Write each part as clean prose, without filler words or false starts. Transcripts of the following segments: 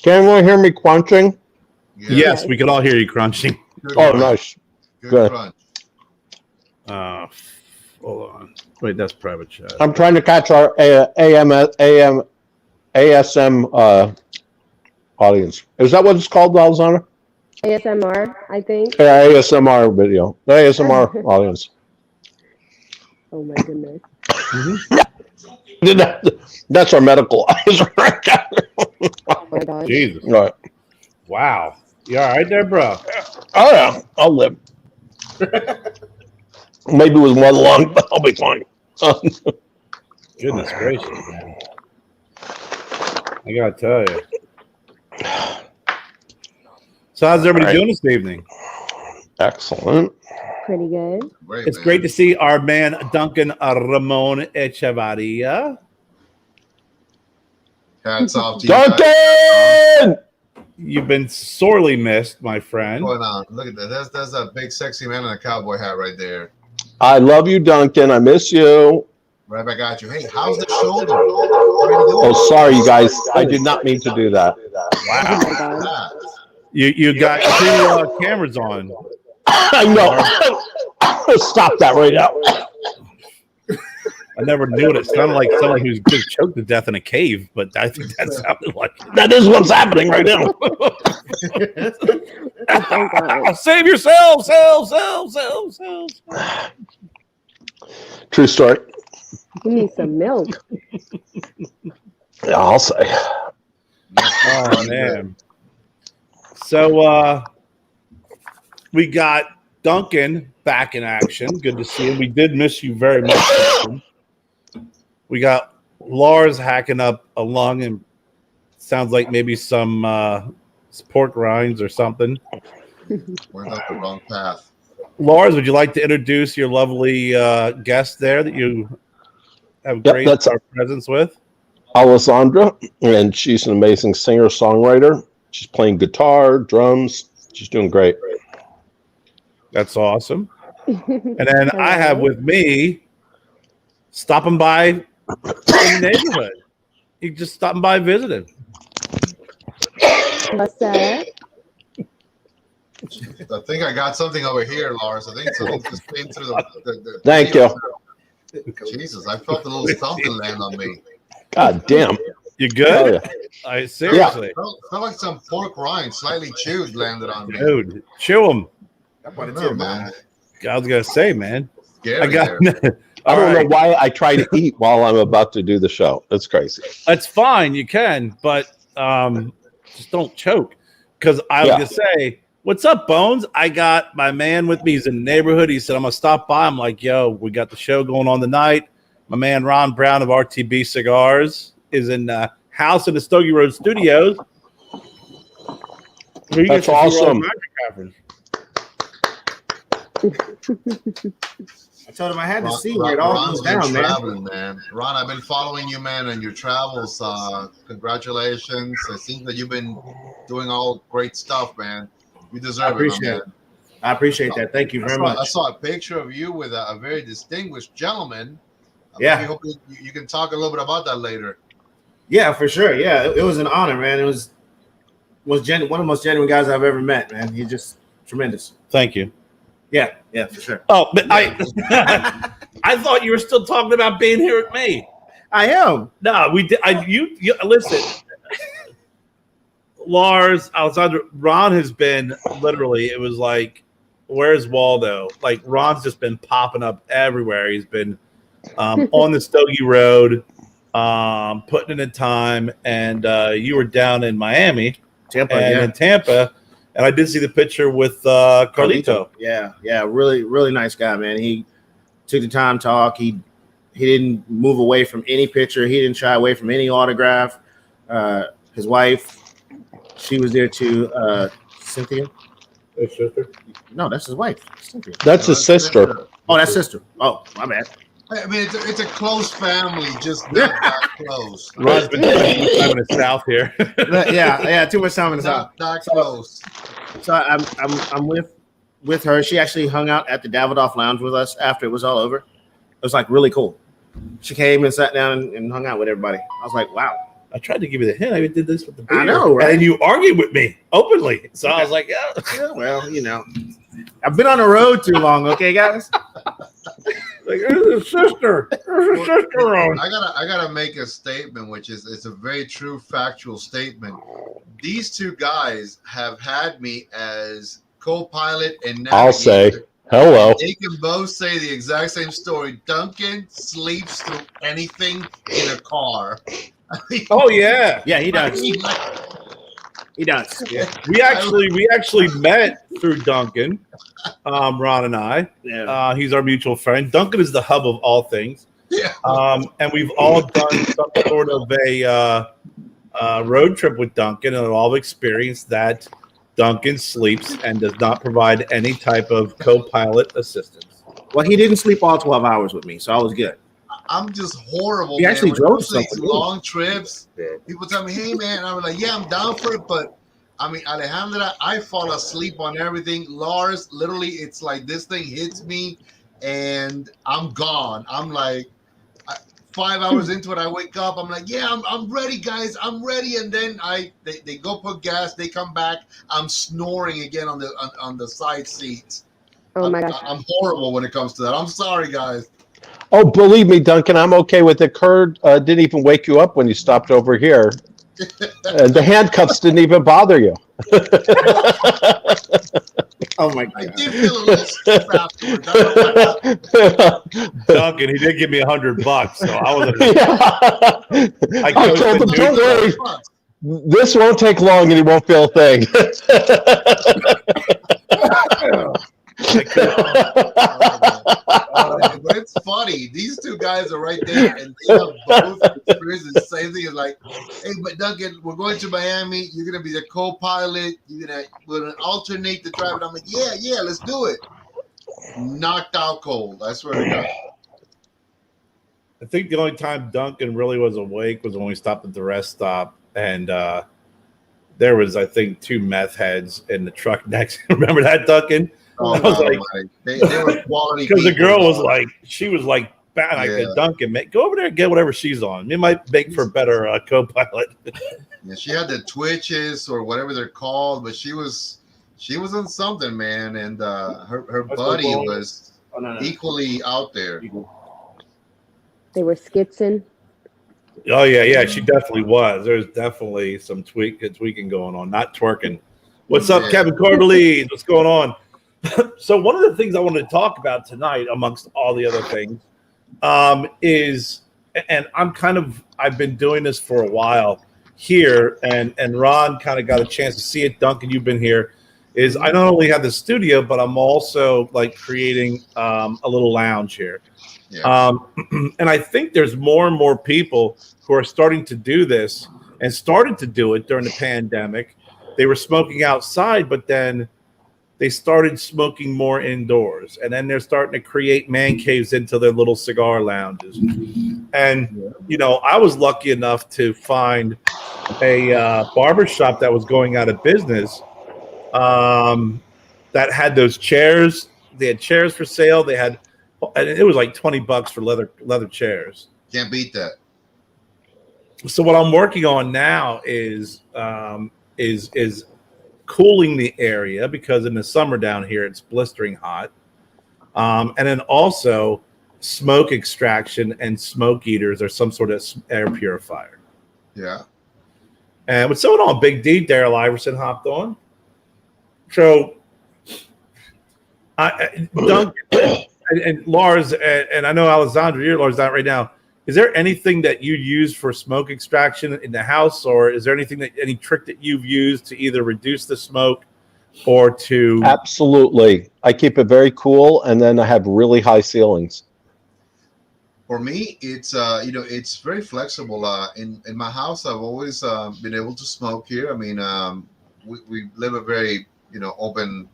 Can anyone hear me crunching? Yes, we could all hear you crunching. Good crunch. Nice. Good crunch. Hold on. Wait, that's private chat. I'm trying to catch our ASM audience. Is that what it's called, Alexander? ASMR, I think. Yeah, ASMR video. The ASMR audience. Oh my goodness. That's our medical eyes right now. Oh my God. Jesus. Right. Wow. You all right there, bro? Oh, yeah. I'll live. Maybe with one lung, but I'll be fine. Goodness gracious, man. I got to tell you. So how's everybody doing this evening? Excellent. Pretty good. It's great to see our man Duncan Ramon Echevarria. Hats off to you. Duncan! You've been sorely missed, my friend. What's going on? Look at that. That's a big, sexy man in a cowboy hat right there. I love you, Duncan. I miss you. Right back at you. Hey, how's the shoulder? Oh, sorry, you guys. I did not mean to do that. Wow. You got two cameras on. I know. Stop that right now. I never knew it. It sounded like someone who's just choked to death in a cave, but I think that sounded like that is what's happening right now. Save yourself, self. True story. You need some milk. Yeah, I'll say. Oh man. So we got Duncan back in action. Good to see him. We did miss you very much. Duncan. We got Lars hacking up a lung and sounds like maybe some pork rinds or something. Went up the wrong path. Lars, would you like to introduce your lovely guest there that you have great presence with? Alessandra, and she's an amazing singer-songwriter. She's playing guitar, drums. She's doing great. That's awesome. And then I have with me stopping by in the neighborhood. He just stopping by visiting. What's up? I think I got something over here, Lars. I think something just came through the Thank you. Jesus, I felt a little something land on me. God damn. You good? I seriously. Yeah. Felt like some pork rind, slightly chewed, landed on me. Dude, chew them. Man. I was gonna say, man. Scary I don't know why I try to eat while I'm about to do the show. That's crazy. That's fine, you can, but just don't choke. Because I was gonna say, what's up, Bones? I got my man with me. He's in the neighborhood. He said, I'm gonna stop by. I'm like, yo, we got the show going on tonight. My man Ron Brown of RTB Cigars is in the house in the Stogie Road Studios. That's awesome. I told him I had to see where it all goes down, man. Ron, I've been following you, man, and your travels. Congratulations. It seems that you've been doing all great stuff, man. You deserve it. I appreciate that. Thank you very much. I saw a picture of you with a very distinguished gentleman. Yeah. I hope you can talk a little bit about that later. Yeah, for sure. Yeah, it was an honor, man. It was one of the most genuine guys I've ever met, man. He's just tremendous. Thank you. Yeah, for sure. Oh, but I thought you were still talking about being here with me. I am. No, we did. You listen, Lars, Alessandro, Ron has been literally. It was like, where's Waldo? Like Ron's just been popping up everywhere. He's been on the Stogie Road, putting in time, and you were down in Miami, in Tampa. And I did see the picture with Carlito. Yeah, really, really nice guy, man. He took the time to talk. He didn't move away from any picture. He didn't shy away from any autograph. His wife, she was there too. Cynthia. His sister? No, that's his wife. Cynthia. That's his sister. Oh, that's sister. Oh, my bad. I mean, it's a close family, just not that close. Ron's been spending too much time in the South here. yeah, too much time in the South. Not close. So I'm with her. She actually hung out at the Davidoff Lounge with us after it was all over. It was like really cool. She came and sat down and hung out with everybody. I was like, wow, I tried to give you the hint. I even did this with the beer. I know, right? And then you argued with me openly. So I was like, yeah. Yeah, well, I've been on the road too long, okay, guys? Like, there's a sister. There's a sister around. I gotta make a statement, which is it's a very true factual statement. These two guys have had me as co-pilot and navigator. I'll say hello. They can both say the exact same story. Duncan sleeps through anything in a car. Oh yeah. Yeah, he does. He does. Yeah. We actually met through Duncan, Ron and I. Yeah. He's our mutual friend. Duncan is the hub of all things. Yeah. And we've all done some sort of a road trip with Duncan, and all experienced that Duncan sleeps and does not provide any type of co-pilot assistance. Well, he didn't sleep all 12 hours with me, so I was good. I'm just horrible. He actually When it drove comes to these somewhere. long trips. People tell me, "Hey, man," I'm like, "Yeah, I'm down for it," but I mean, Alejandra, I fall asleep on everything. Lars, literally, it's like this thing hits me, and I'm gone. I'm like 5 hours into it, I wake up. I'm like, "Yeah, I'm ready, guys. I'm ready." And then they go put gas. They come back. I'm snoring again on the side seats. Oh my gosh. I'm horrible when it comes to that. I'm sorry, guys. Oh, believe me, Duncan, I'm okay with it. Kerr didn't even wake you up when you stopped over here. And the handcuffs didn't even bother you. Oh my I god. did feel a little stiff afterwards. I don't know. Duncan, he did give me $100, so I wasn't. I I told him, coached don't the worry. This won't take long and he won't feel a thing. But it's funny. These two guys are right there, and they have both experienced the same thing. It's like, hey, but Duncan, we're going to Miami. You're gonna be the co-pilot. We're gonna alternate the drive. And I'm like, yeah, let's do it. Knocked out cold. I swear to God. I think the only time Duncan really was awake was when we stopped at the rest stop, and there was, I think, 2 meth heads in the truck next. Remember that, Duncan? Oh, I was no, like, they were quality. because the people. girl was like, she was like, bad, like Yeah. Duncan, go over there and get whatever she's on. It might make for a better co-pilot. Yeah, she had the twitches or whatever they're called, but she was on something, man, and her buddy was equally out there. They were skitzing. Oh yeah, she definitely was. There's definitely some tweaking going on, not twerking. What's up, Yeah. Kevin Cordelees? What's going on? So one of the things I wanted to talk about tonight, amongst all the other things, is, and I've been doing this for a while here, and Ron kind of got a chance to see it. Duncan, you've been here. Is I not only have the studio, but I'm also like creating a little lounge here. Yeah. And I think there's more and more people who are starting to do this and started to do it during the pandemic. They were smoking outside, but then they started smoking more indoors, and then they're starting to create man caves into their little cigar lounges. And I was lucky enough to find a barbershop that was going out of business, that had those chairs. They had chairs for sale. They had, and it was like $20 for leather chairs. Can't beat that. So what I'm working on now is cooling the area, because in the summer down here it's blistering hot, and then also smoke extraction and smoke eaters or some sort of air purifier. Yeah. And what's going on? Big D, Daryl Iverson hopped on. So Duncan and Lars, and I know Alessandro, you're Lars out right now. Is there anything that you use for smoke extraction in the house, or is there any trick that you've used to either reduce the smoke or to? Absolutely. I keep it very cool, and then I have really high ceilings. For me, it's very flexible. In my house, I've always been able to smoke here. I mean, we live a very open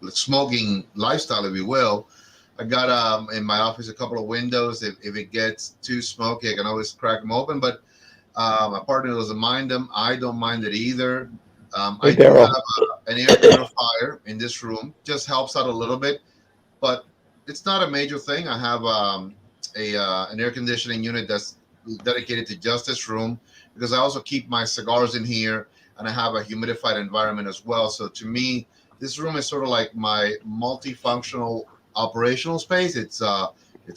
smoking lifestyle, if you will. I got in my office a couple of windows. If it gets too smoky, I can always crack them open. But my partner doesn't mind them. I don't mind it either. I do have an air purifier in this room. Just helps out a little bit, but it's not a major thing. I have an air conditioning unit that's dedicated to just this room because I also keep my cigars in here, and I have a humidified environment as well. So to me, this room is sort of like my multifunctional operational space. It's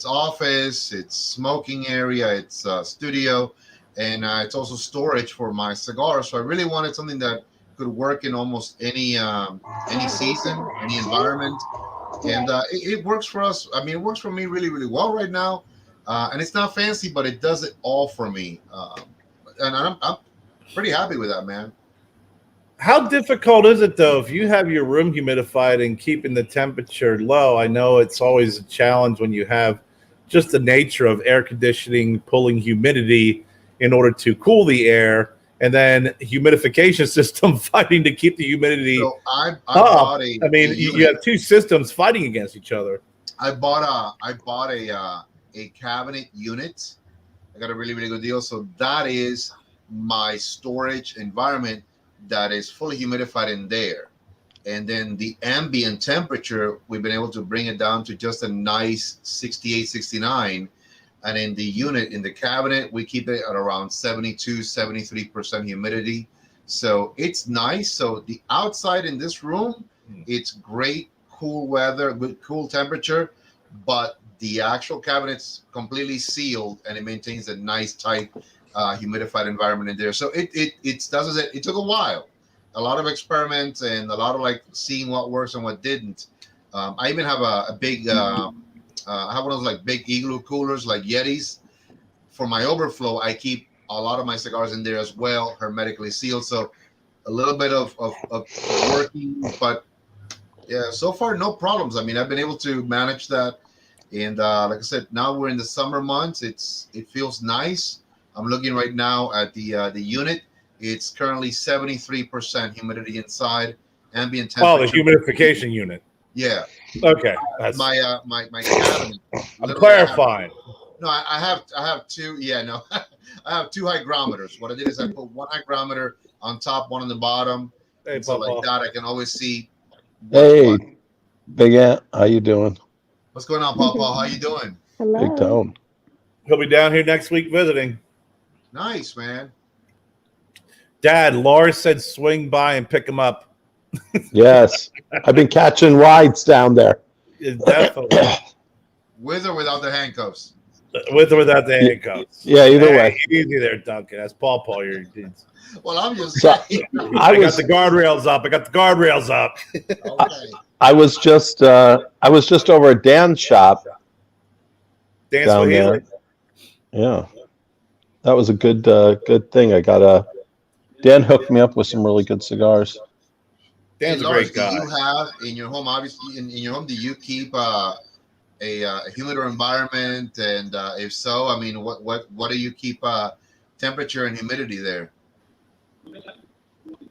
office, it's smoking area, it's studio, and it's also storage for my cigars. So I really wanted something that could work in almost any season, any environment, and it works for us. I mean, it works for me really, really well right now, and it's not fancy, but it does it all for me, and I'm pretty happy with that, man. How difficult is it though if you have your room humidified and keeping the temperature low? I know it's always a challenge when you have just the nature of air conditioning pulling humidity in order to cool the air, and then humidification system fighting to keep the humidity I up. bought I mean, you have two systems fighting against each other. I bought a cabinet unit. I got a really, really good deal. So that is my storage environment that is fully humidified in there. And then the ambient temperature, we've been able to bring it down to just a nice 68, 69. And in the unit, in the cabinet, we keep it at around 72, 73% humidity. So it's nice. So the outside in this room, it's great, cool weather, good, cool temperature, but the actual cabinet's completely sealed and it maintains a nice, tight, humidified environment in there. So it took a while, a lot of experiments and a lot of like seeing what works and what didn't. I even have a big, I have one of those like big igloo coolers, like Yetis. For my overflow, I keep a lot of my cigars in there as well, hermetically sealed. So a little bit of working, but yeah, so far no problems. I mean, I've been able to manage that. And like I said, now we're in the summer months. It feels nice. I'm looking right now at the unit. It's currently 73% humidity inside, ambient temperature. Oh, the humidification unit. Yeah. Okay. My cabinet. I'm clarifying. I have two. Yeah, no, I have two hygrometers. What I did is I put one hygrometer on top, one on the bottom. Hey, so like that, I can always see. Hey, Big Ant, how you doing? What's going on, Papa? How you doing? Hello. Big Tone. He'll be down here next week visiting. Nice, man. Dad, Lars said swing by and pick him up. Yes, I've been catching rides down there. Yeah, definitely. With or without the handcuffs? With or without the handcuffs. Yeah, either way. Easy there, Duncan. That's Paul your dudes. Well, I'm just So, saying. I got the guardrails up. Okay. I was just over at Dan's shop Dance down with there. Healy. Yeah, that was a good thing. Dan hooked me up with some really good cigars. Dan's a Lars, great guy. do you have in your home, obviously, in your home, do you keep a humidor environment? And if so, I mean, what do you keep temperature and humidity there?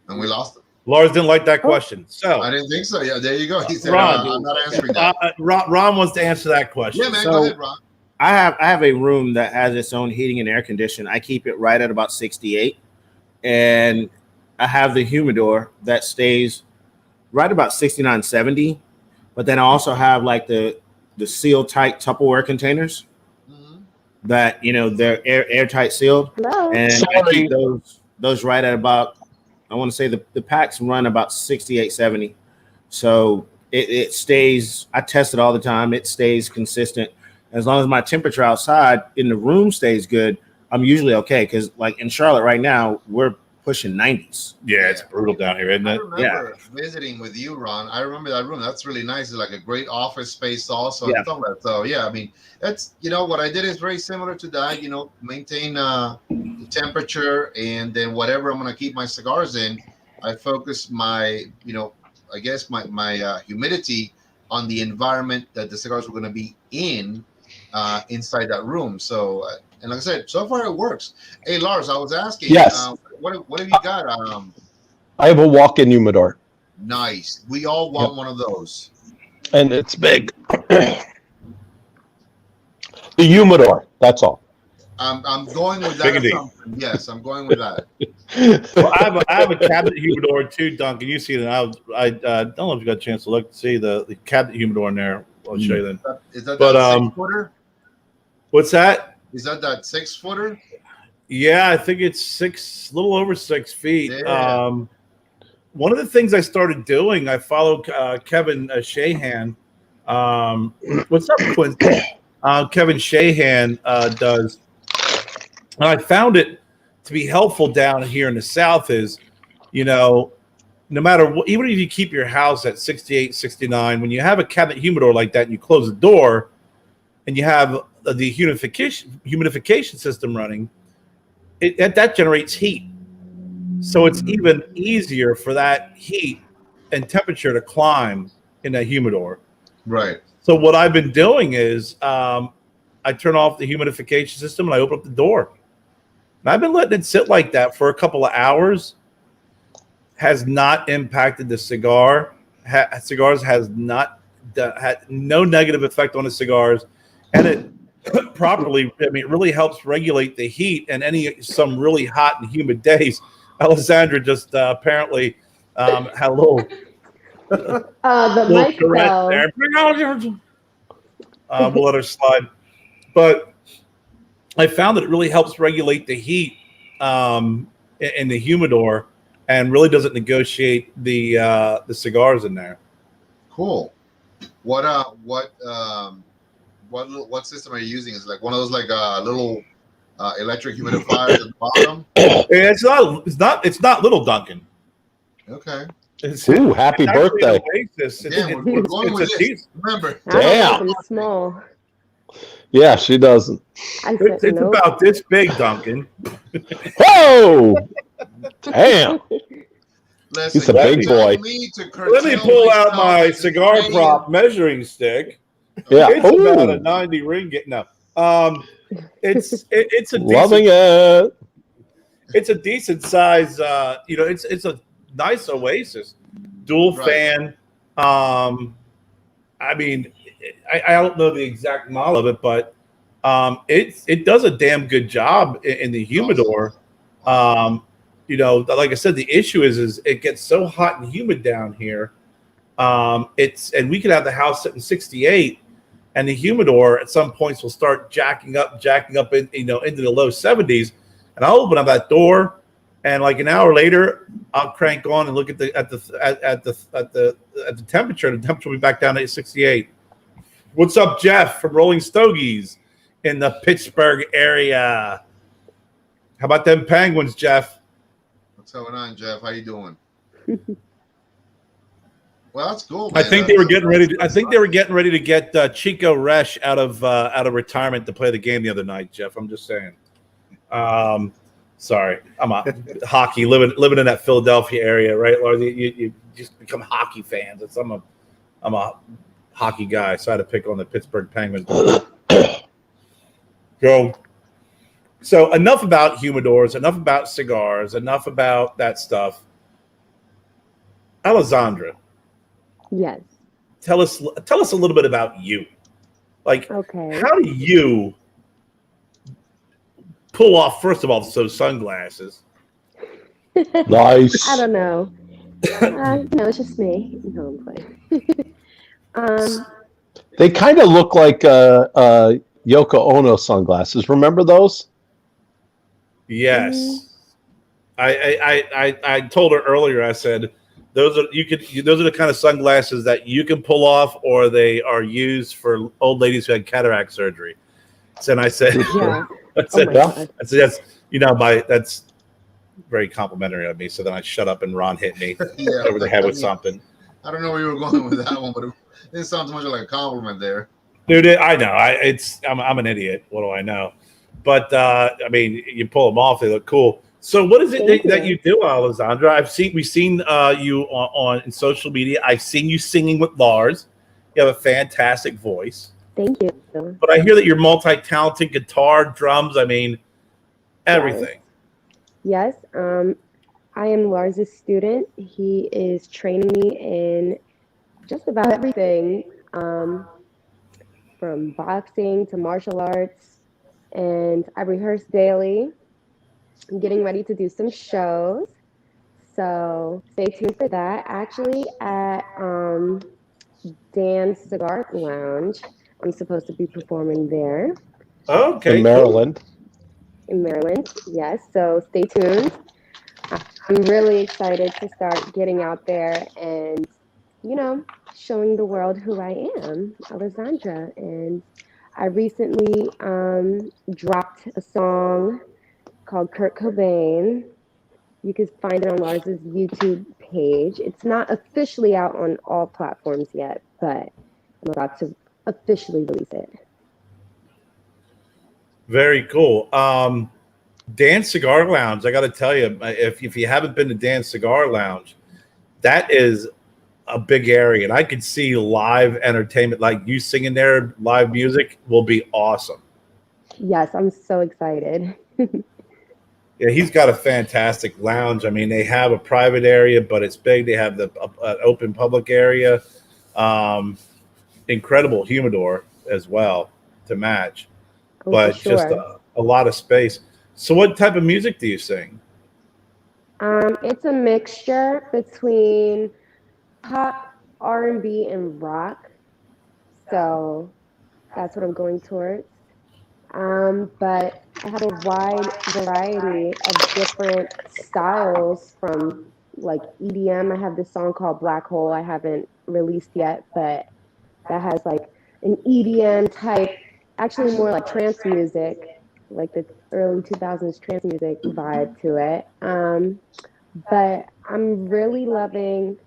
And we lost it. Lars didn't like that question. So I didn't think so. Yeah, there you go. He said, Ron, I'm not answering that. Ron wants to answer that question. Yeah, man, So- go ahead, Ron. I have a room that has its own heating and air conditioning. I keep it right at about 68, and I have the humidor that stays right about 69, 70. But then I also have like the seal tight Tupperware containers Mhm. that they're airtight sealed, Hello. and I Sorry. keep those right at about, I want to say the packs run about 68, 70. So it stays. I test it all the time. It stays consistent. As long as my temperature outside in the room stays good, I'm usually okay. Because like in Charlotte right now, we're pushing 90s. Yeah, it's brutal down here, isn't I it? remember visiting with you, Ron. I remember that room. That's really nice. It's like a great office space also. Yeah. And stuff like that. So yeah, I mean, that's what I did is very similar to that. Maintain the temperature, and then whatever I'm gonna keep my cigars in, I focus my I guess my humidity on the environment that the cigars were gonna be in. Inside that room. So, and like I said, so far it works. Hey, Lars, I was asking. Yes. What have you got? I have a walk-in humidor, Nice. We all want one of those. and it's big. The humidor. That's all. I'm going with that. Big and deep. assumption. Yes, I'm going with that. Well, I have a cabinet humidor too, Duncan. You see it. I don't know if you got a chance to look see the cabinet humidor in there. I'll show you then. Is that But, that 6-footer? What's that? Is that 6-footer? Yeah, I think it's a little over 6 feet. Yeah. One of the things I started doing, I follow Kevin Shahan. What's up, Quinn? Kevin Shahan does. And I found it to be helpful down here in the South is, no matter what, even if you keep your house at 68, 69, when you have a cabinet humidor like that and you close the door and you have the humidification system running, that generates heat. So it's even easier for that heat and temperature to climb in that humidor. Right. So what I've been doing is I turn off the humidification system and I open up the door. And I've been letting it sit like that for a couple of hours. Has not impacted the cigar. Cigars has not had no negative effect on the cigars, and it properly. I mean, it really helps regulate the heat and some really hot and humid days. Alessandra just apparently had a little The little mic Tourette fell. there. We'll let her slide, but I found that it really helps regulate the heat in the humidor. And really doesn't negotiate the cigars in there. Cool. What system are you using? Is it like one of those like little electric humidifiers at the bottom? It's not little Duncan. Okay. Ooh, happy birthday! Yeah, we're going with this. Remember. I don't Damn. like them small. Yeah, she doesn't. It's about this big, Duncan. Whoa! Damn. Listen, He's a big boy. Let me pull out my cigar prop measuring stick. Yeah. It's about a Ooh. 90 ringgit. No. It's a Loving it. It's a decent size. It's a nice Oasis, dual fan. I mean, I don't know the exact model of it, but it does a damn good job in the humidor. Like I said, the issue is it gets so hot and humid down here. And we could have the house sitting 68, and the humidor at some points will start jacking up in, into the low 70s. And I'll open up that door, and like an hour later, I'll crank on and look at the temperature. And the temperature will be back down to 68. What's up, Jeff from Rolling Stogies in the Pittsburgh area? How about them Penguins, Jeff? What's going on, Jeff? How you doing? Well, that's cool, man. I think they were getting ready to get Chico Resch out of retirement to play the game the other night, Jeff. I'm just saying. Sorry, I'm a hockey living in that Philadelphia area, right, Lars? You just become hockey fans. I'm a hockey guy, so I had to pick on the Pittsburgh Penguins. So enough about humidors, enough about cigars, enough about that stuff. Alessandra, Yes. tell us a little bit about you. Like, Okay. how do you pull off, first of all, those sunglasses? Nice. I don't know. It's just me. No, I'm playing. They kind of look like Yoko Ono sunglasses. Remember those? Yes. I told her earlier, I said, those are the kind of sunglasses that you can pull off, or they are used for old ladies who had cataract surgery. And I said, Yeah. I said, God. that's very complimentary of me. So then I shut up and Ron hit me over the head with something. I don't know where you were going with that one, but it sounds much like a compliment there. Dude, I know. I'm an idiot. What do I know? But you pull them off; they look cool. So, what is it that you do, Alessandra? We've seen you on social media. I've seen you singing with Lars. You have a fantastic voice. Thank you. But I hear that you're multi-talented: guitar, drums. Everything. Yes. I am Lars' student. He is training me in just about everything, from boxing to martial arts, and I rehearse daily. I'm getting ready to do some shows, so stay tuned for that. Actually, at Dan's Cigar Lounge, I'm supposed to be performing there. Okay, in cool. Maryland. In Maryland. Yes, so stay tuned. I'm really excited to start getting out there and, showing the world who I am, Alessandra. And I recently dropped a song called Kurt Cobain. You can find it on Lars's YouTube page. It's not officially out on all platforms yet, but I'm about to officially release it. Very cool. Dan's Cigar Lounge. I got to tell you, if you haven't been to Dan's Cigar Lounge, that is a big area, and I could see live entertainment, like you singing there, live music will be awesome. Yes, I'm so excited. Yeah, he's got a fantastic lounge. I mean, they have a private area, but it's big. They have the open public area. Incredible humidor as well to match, Oh, but for just sure. a lot of space. So, what type of music do you sing? It's a mixture between pop, R&B, and rock. So that's what I'm going towards. But I have a wide variety of different styles from like EDM. I have this song called Black Hole I haven't released yet, but that has like an EDM type, actually more like trance music, like the early 2000s trance music vibe to it. But I'm really loving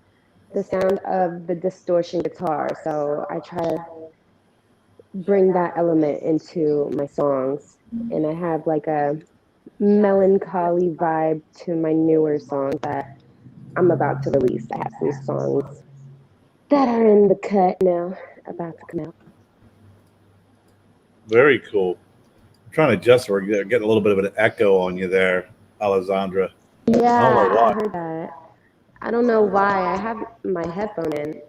the sound of the distortion guitar. So I try to bring that element into my songs. And I have like a melancholy vibe to my newer songs that I'm about to release. I have some songs that are in the cut now, about to come out. Very cool. I'm trying to adjust. We're getting a little bit of an echo on you there, Alessandra. I don't know Yeah, I why. heard that. I don't know why. I have my headphone in.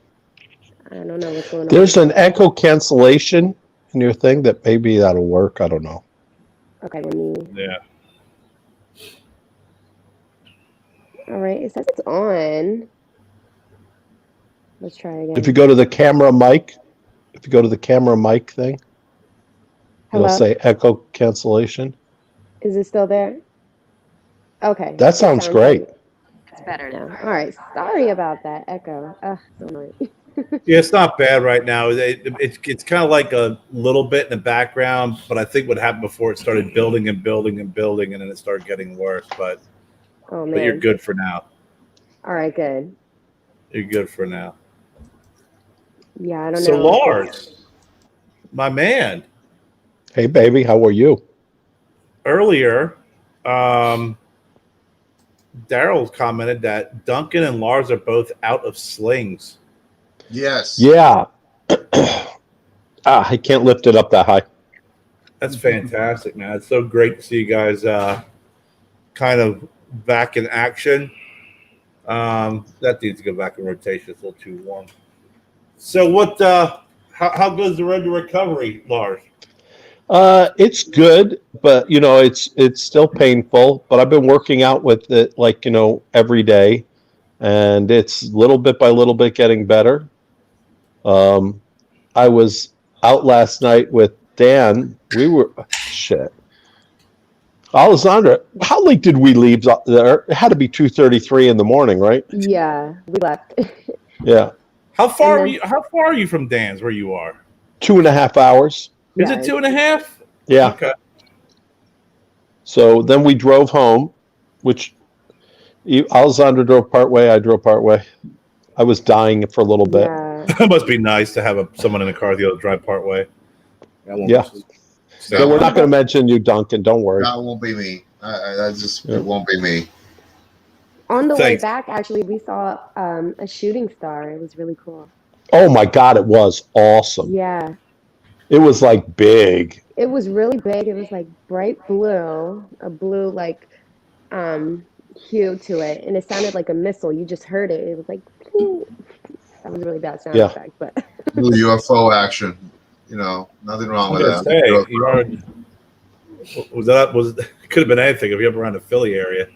I don't know what's going on. There's an echo cancellation in your thing that maybe that'll work. I don't know. Okay, let me. Yeah. All right, it says it's on. Let's try again. If you go to the camera mic thing, Hello? it'll say echo cancellation. Is it still there? Okay. That sounds great. Good. It's better now. All right. Sorry about that echo. So annoying. Yeah, it's not bad right now. It's kind of like a little bit in the background, but I think what happened before, it started building and building and building, and then it started getting worse. But you're good for now. All right, good. You're good for now. Yeah, I don't know. So Lars, my man. Hey, baby, how are you? Earlier, Daryl commented that Duncan and Lars are both out of slings. Yes. Yeah. I can't lift it up that high. That's fantastic, man. It's so great to see you guys kind of back in action. That needs to go back in rotation. It's a little too long. So what how goes the road to recovery, Lars? It's good, but it's still painful, but I've been working out with it every day, and it's little bit by little bit getting better. I was out last night with Dan. We were Alessandra, how late did we leave there? It had to be 2:33 in the morning, right? Yeah, we left. Yeah. How far are you from Dan's where you are? 2.5 hours. Is it 2.5? Yeah. Okay. So then we drove home, which Alessandra drove part way, I drove part way. I was dying for a little bit. Yeah. It must be nice to have someone in the car the other drive part way. Yeah. So we're not going to mention you, Duncan. Don't worry. That won't be me. It won't be me. On the way back, actually, we saw a shooting star. It was really cool. Oh my God, it was awesome. Yeah. It was like big. It was really big. It was like bright blue, a blue like hue to it, and it sounded like a missile. You just heard it. It was like, pew. That was a really bad sound effect, but UFO action. Nothing wrong with that. It could have been anything if you're up around the Philly area.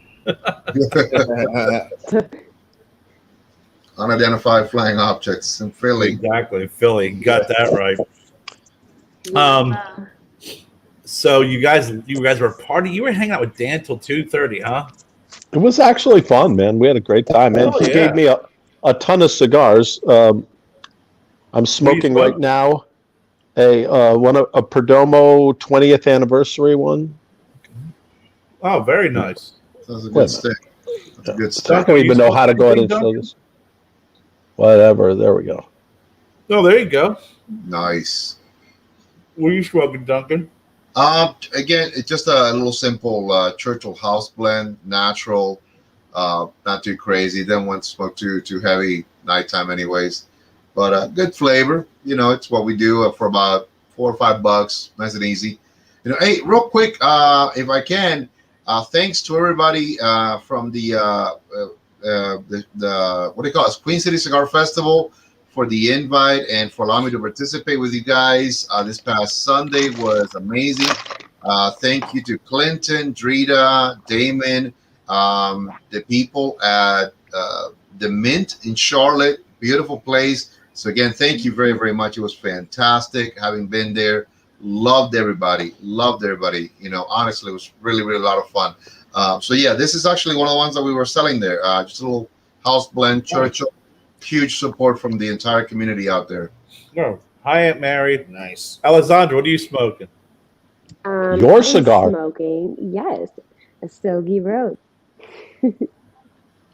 Unidentified flying objects in Philly. Exactly, Philly. Got that right. So you guys were partying. You were hanging out with Dan till 2:30, huh? It was actually fun, man. We had a great time, and Oh, he yeah. gave me a ton of cigars. I'm smoking right now a Perdomo 20th anniversary one. Oh, very nice. That's a good stick. That's a good stick. I don't even know how to go ahead and show this. Whatever. There we go. Oh, there you go. Nice. What are you smoking, Duncan? Again, it's just a little simple Churchill House blend, natural, not too crazy. Didn't want to smoke too heavy nighttime, anyways. But good flavor. You know, it's what we do for about $4 or $5. Nice and easy. You know, hey, real quick, if I can, thanks to everybody from the what do you call it, Queen City Cigar Festival, for the invite and for allowing me to participate with you guys. This past Sunday was amazing. Thank you to Clinton, Drita, Damon, the people at the Mint in Charlotte. Beautiful place. So again, thank you very, very much. It was fantastic having been there. Loved everybody. You know, honestly, it was really, really a lot of fun. So yeah, this is actually one of the ones that we were selling there. Just a little house blend, Churchill. Huge support from the entire community out there. Oh, hi, Aunt Mary. Nice. Alessandra, what are you smoking? Your I'm cigar. smoking, yes, a Stogie Road.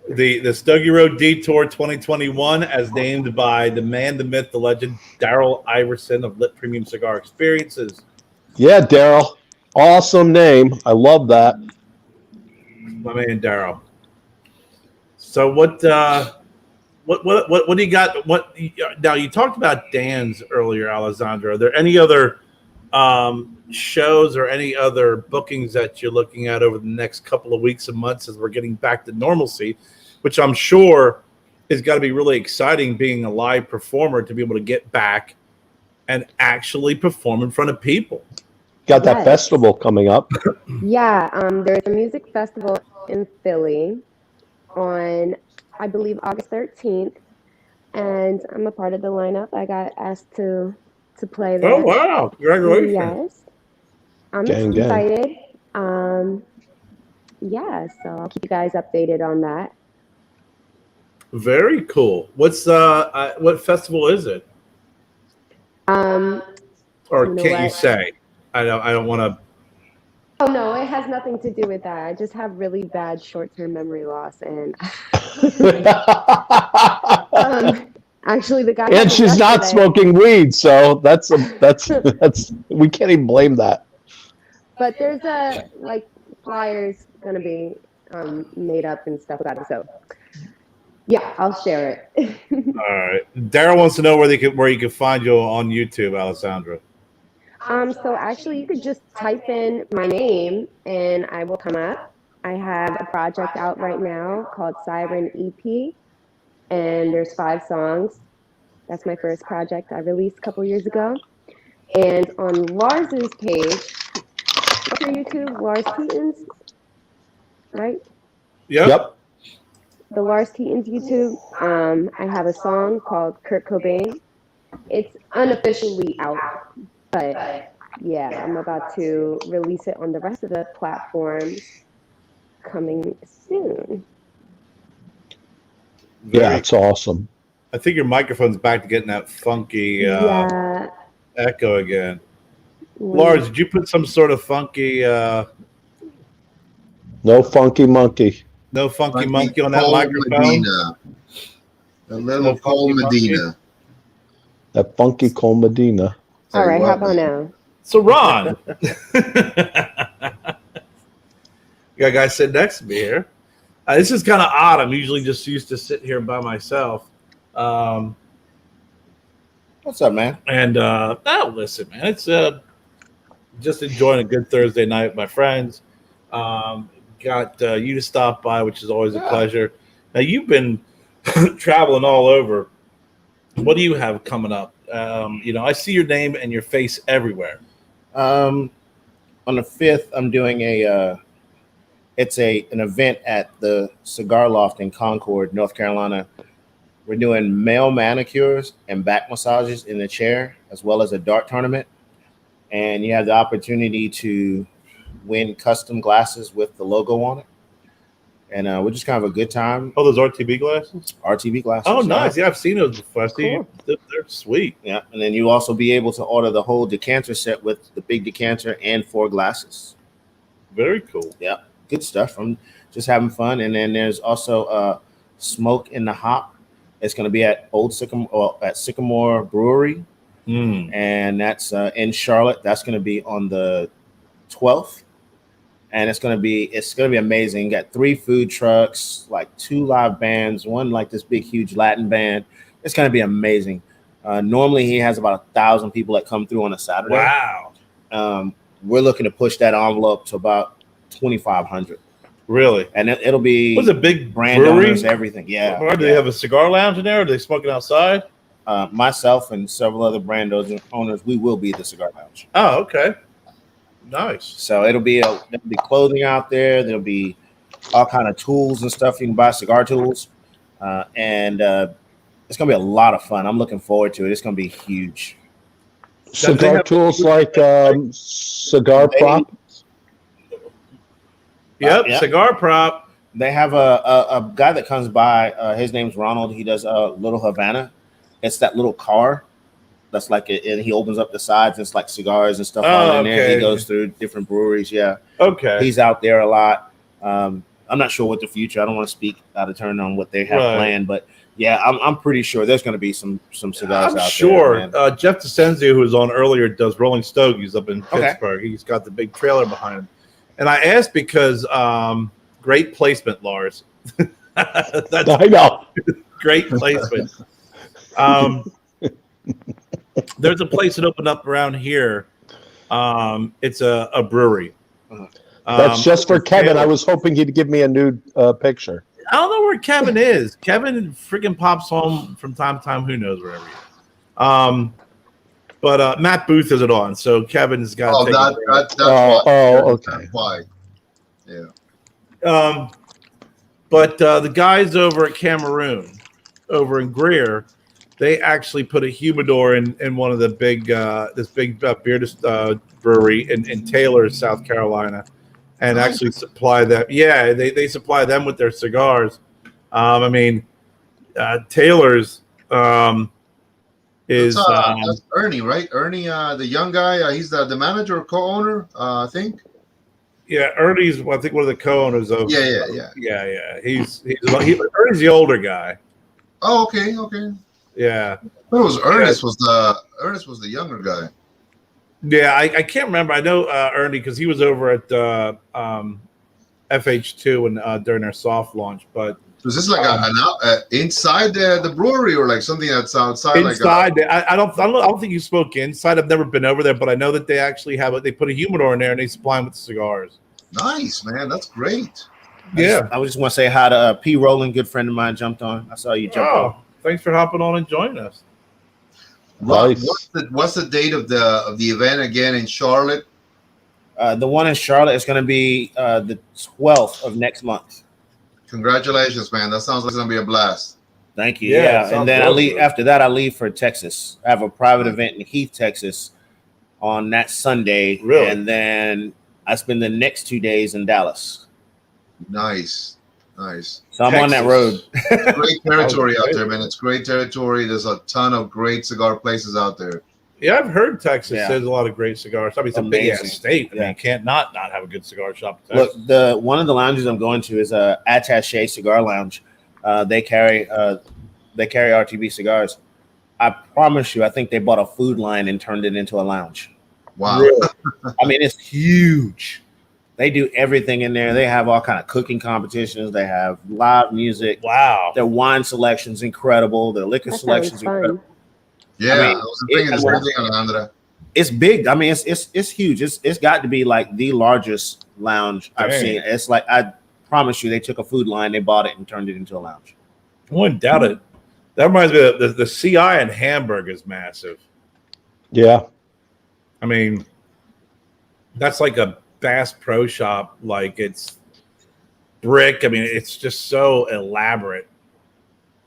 The Stogie Road Detour 2021, as named by the man, the myth, the legend, Daryl Iverson of Lit Premium Cigar Experiences. Yeah, Daryl. Awesome name. I love that. My man, Daryl. So what do you got? Now you talked about Dan's earlier, Alessandra. Are there any other shows or any other bookings that you're looking at over the next couple of weeks and months as we're getting back to normalcy, which I'm sure is got to be really exciting, being a live performer, to be able to get back and actually perform in front of people? Got that Yes. festival coming up. Yeah, there's a music festival in Philly on, I believe, August 13th, and I'm a part of the lineup. I got asked to play there. Oh wow! Congratulations! Yes, I'm Gang. excited. Yeah, so I'll keep you guys updated on that. Very cool. What's what festival is it? Or Or can't you say? I don't want to. Oh no, it has nothing to do with that. I just have really bad short-term memory loss, and actually, the guy. And she's not smoking weed, so that's we can't even blame that. But there's flyers gonna be made up and stuff about it. So yeah, I'll share it. All right. Daryl wants to know where you can find you on YouTube, Alessandra. So actually, you could just type in my name and I will come up. I have a project out right now called Siren EP, and there's 5 songs. That's my first project I released a couple years ago. And on Lars's page, what's your YouTube? Lars Keaton's, right? Yep. The Lars Keaton's YouTube. I have a song called Kurt Cobain. It's unofficially out, but yeah, I'm about to release it on the rest of the platforms coming soon. Yeah, it's awesome. I think your microphone's back to getting that funky echo again. Lars, did you put some sort of funky? No funky monkey. No funky monkey on that microphone. Medina. A little Cole Medina. That funky Cole Medina. All right, how about now? So Ron, you got a guy sitting next to me here. This is kind of odd. I'm usually just used to sit here by myself. What's up, man? And listen, man, it's just enjoying a good Thursday night with my friends. Got you to stop by, which is always a pleasure. Now you've been traveling all over. What do you have coming up? I see your name and your face everywhere. On the 5th, I'm doing an event at the Cigar Lounge in Concord, North Carolina. We're doing male manicures and back massages in the chair, as well as a dart tournament. and you have the opportunity to win custom glasses with the logo on it. And which is kind of a good time. Oh, those RTB glasses? RTB glasses. Oh, nice. Yeah, I've seen those before. I see Cool. they're sweet. Yeah, and then you also be able to order the whole decanter set with the big decanter and 4 glasses. Very cool. Yeah, good stuff. I'm just having fun. And then there's also Smoke in the Hop. It's going to be at Sycamore Brewery, and that's in Charlotte. That's going to be on the 12th. And it's gonna be amazing. You got 3 food trucks, like 2 live bands, one like this big huge Latin band. It's gonna be amazing. Normally he has about 1,000 people that come through on a Saturday. Wow. We're looking to push that envelope to about 2,500. Really? And it'll be What's a big brand brewery? owners, everything. Yeah. Do they have a cigar lounge in there? Or are they smoking outside? Myself and several other brand owners, we will be the Cigar Lounge. Oh, okay. Nice. So there'll be clothing out there. There'll be all kind of tools and stuff. You can buy cigar tools, and it's gonna be a lot of fun. I'm looking forward to it. It's gonna be huge. Cigar tools like cigar prop. Yep, yeah. cigar prop. They have a guy that comes by. His name's Ronald. He does Little Havana. It's that little car that's like it, and he opens up the sides. And it's like cigars and stuff all in there. He goes through different breweries. Yeah. Okay. He's out there a lot. I'm not sure what the future. I don't want to speak out of turn on what they have planned, but yeah, I'm pretty sure there's going to be some cigars out there. There, Jeff DeCenzio, who was on earlier, does Rolling Stogies up in Pittsburgh. He's got the big trailer behind him, and I asked because great placement, Lars. That's I know. Great placement. There's a place that opened up around here. It's a brewery. That's just for Kevin. I was hoping he'd give me a nude picture. I don't know where Kevin is. Kevin freaking pops home from time to time. Who knows wherever he is. But Matt Booth is it on, so Kevin's got. Oh, that's why. Okay. That's why. Yeah. But the guys over at Cameroon, over in Greer, they actually put a humidor in one of the big beer brewery in Taylor, South Carolina, and actually supply them. Yeah, they supply them with their cigars. I mean, Taylor's is that's Ernie, right? Ernie, the young guy. He's the manager or co-owner, I think. Yeah, Ernie's. I think one of the co-owners of. Yeah. He's Ernie's the older guy. Oh, okay. Yeah. But it was Ernest. Ernest was the younger guy. Yeah, I can't remember. I know Ernie because he was over at FH2 and during their soft launch. But was this like inside the brewery or like something that's outside? Inside, I don't think you spoke inside. I've never been over there, but I know that they actually have they put a humidor in there and they supply them with cigars. Nice, man. That's great. Yeah, I just want to say hi to P. Rowland, good friend of mine, jumped on. I saw you jump on. Thanks for hopping on and joining us. Nice. What's the date of the event again in Charlotte? The one in Charlotte is going to be the 12th of next month. Congratulations, man. That sounds like it's going to be a blast. Thank you. Yeah. And then after that, I leave for Texas. I have a private event in Heath, Texas on that Sunday. Really? And then I spend the next 2 days in Dallas. Nice. So I'm on that road. It's great territory out there, man. It's great territory. There's a ton of great cigar places out there. Yeah, I've heard Texas. There's a lot of great cigars. I mean, it's a big ass state. I mean, you can't not have a good cigar shop in Texas. Look, one of the lounges I'm going to is Attache Cigar Lounge. They carry RTB cigars. I promise you, I think they bought a food line and turned it into a lounge. Wow. Really? I mean, it's huge. They do everything in there. They have all kind of cooking competitions. They have live music. Wow. Their wine selection's incredible. Their liquor selection's incredible. Yeah, I was thinking the same thing, Alejandra. It's big. I mean, it's huge. It's got to be like the largest lounge I've seen. It's like, I promise you, they took a food line, they bought it and turned it into a lounge. I wouldn't doubt it. That reminds me of the CI in Hamburg is massive. Yeah. I mean, that's like a Bass Pro Shop. Like, it's brick. I mean, it's just so elaborate.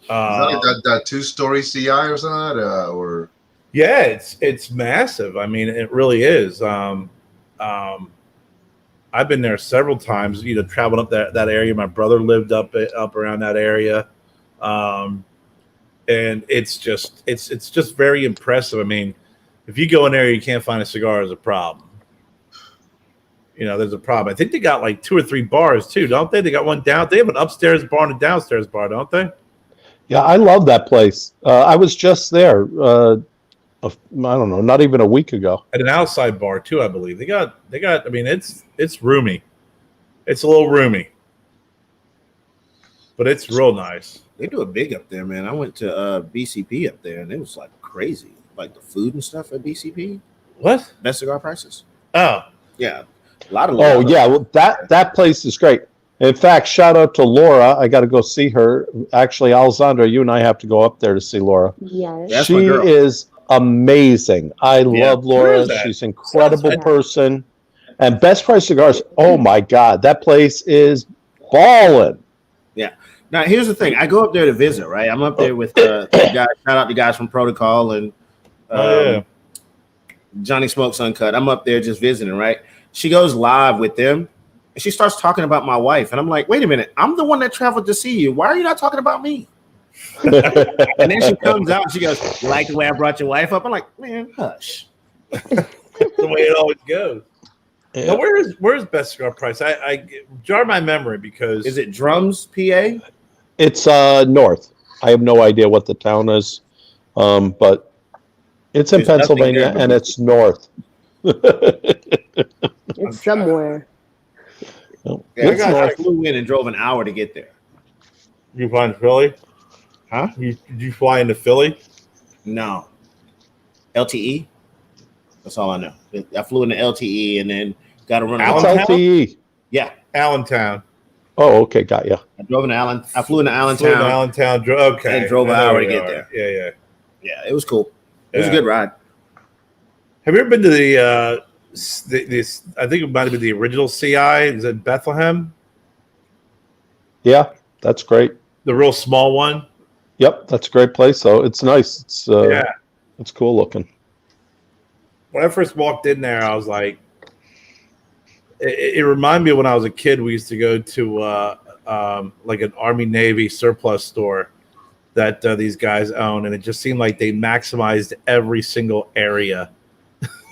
Is that like that 2-story CI or something like that? Or Yeah, it's massive. I mean, it really is. I've been there several times. Traveling up that area. My brother lived up around that area, and it's just very impressive. I mean, if you go in there, you can't find a cigar, there's a problem. There's a problem. I think they got like 2 or 3 bars too, don't they? They got one down. They have an upstairs bar and a downstairs bar, don't they? Yeah, I love that place. I was just there. I don't know, not even a week ago. At an outside bar too, I believe. They got. I mean, it's roomy. It's a little roomy, but it's real nice. They do it big up there, man. I went to BCP up there, and it was like crazy. Like the food and stuff at BCP. What? Best cigar prices. Oh, Yeah, a lot of. Oh yeah, well that place is great. In fact, shout out to Laura. I got to go see her. Actually, Alessandra, you and I have to go up there to see Laura. Yes. That's my She girl. is amazing. I love Where Laura. is that? She's an incredible Sounds good. person. And Best Price Cigars. Oh my God, that place is balling. Now, here's the thing. I go up there to visit, right? I'm up there with guys. Shout out to guys from Protocol and Johnny Smokes Uncut. I'm up there just visiting, right? She goes live with them, and she starts talking about my wife. And I'm like, wait a minute. I'm the one that traveled to see you. Why are you not talking about me? And then she comes out and she goes, you like the way I brought your wife up? I'm like, man, hush. That's the way it always goes. Yeah. Now, where's Best Cigar Price? I jar my memory because Is it Drums, PA? It's north. I have no idea what the town is, but it's in There's nothing Pennsylvania there, but- and it's north. It's somewhere. No, Yeah, it's I north. flew in and drove an hour to get there. you fly in Philly. Huh? Did you fly into Philly? No. LTE? That's all I know. I flew into LTE and then got to run It's Allentown? LTE. Yeah. Allentown. Oh, okay, got you. I drove into Allen. I flew into Flew Allentown. to Allentown. Okay. And drove an I know hour where to you get are. there. Yeah. Yeah, it was cool. It was a Yeah. good ride. Have you ever been to this? I think it might have been the original CI. Is it Bethlehem? Yeah, that's great. The real small one. Yep, that's a great place. So it's nice. Yeah. It's cool looking. When I first walked in there, I was like, it reminded me of when I was a kid. We used to go to like an Army Navy surplus store that these guys own, and it just seemed like they maximized every single area.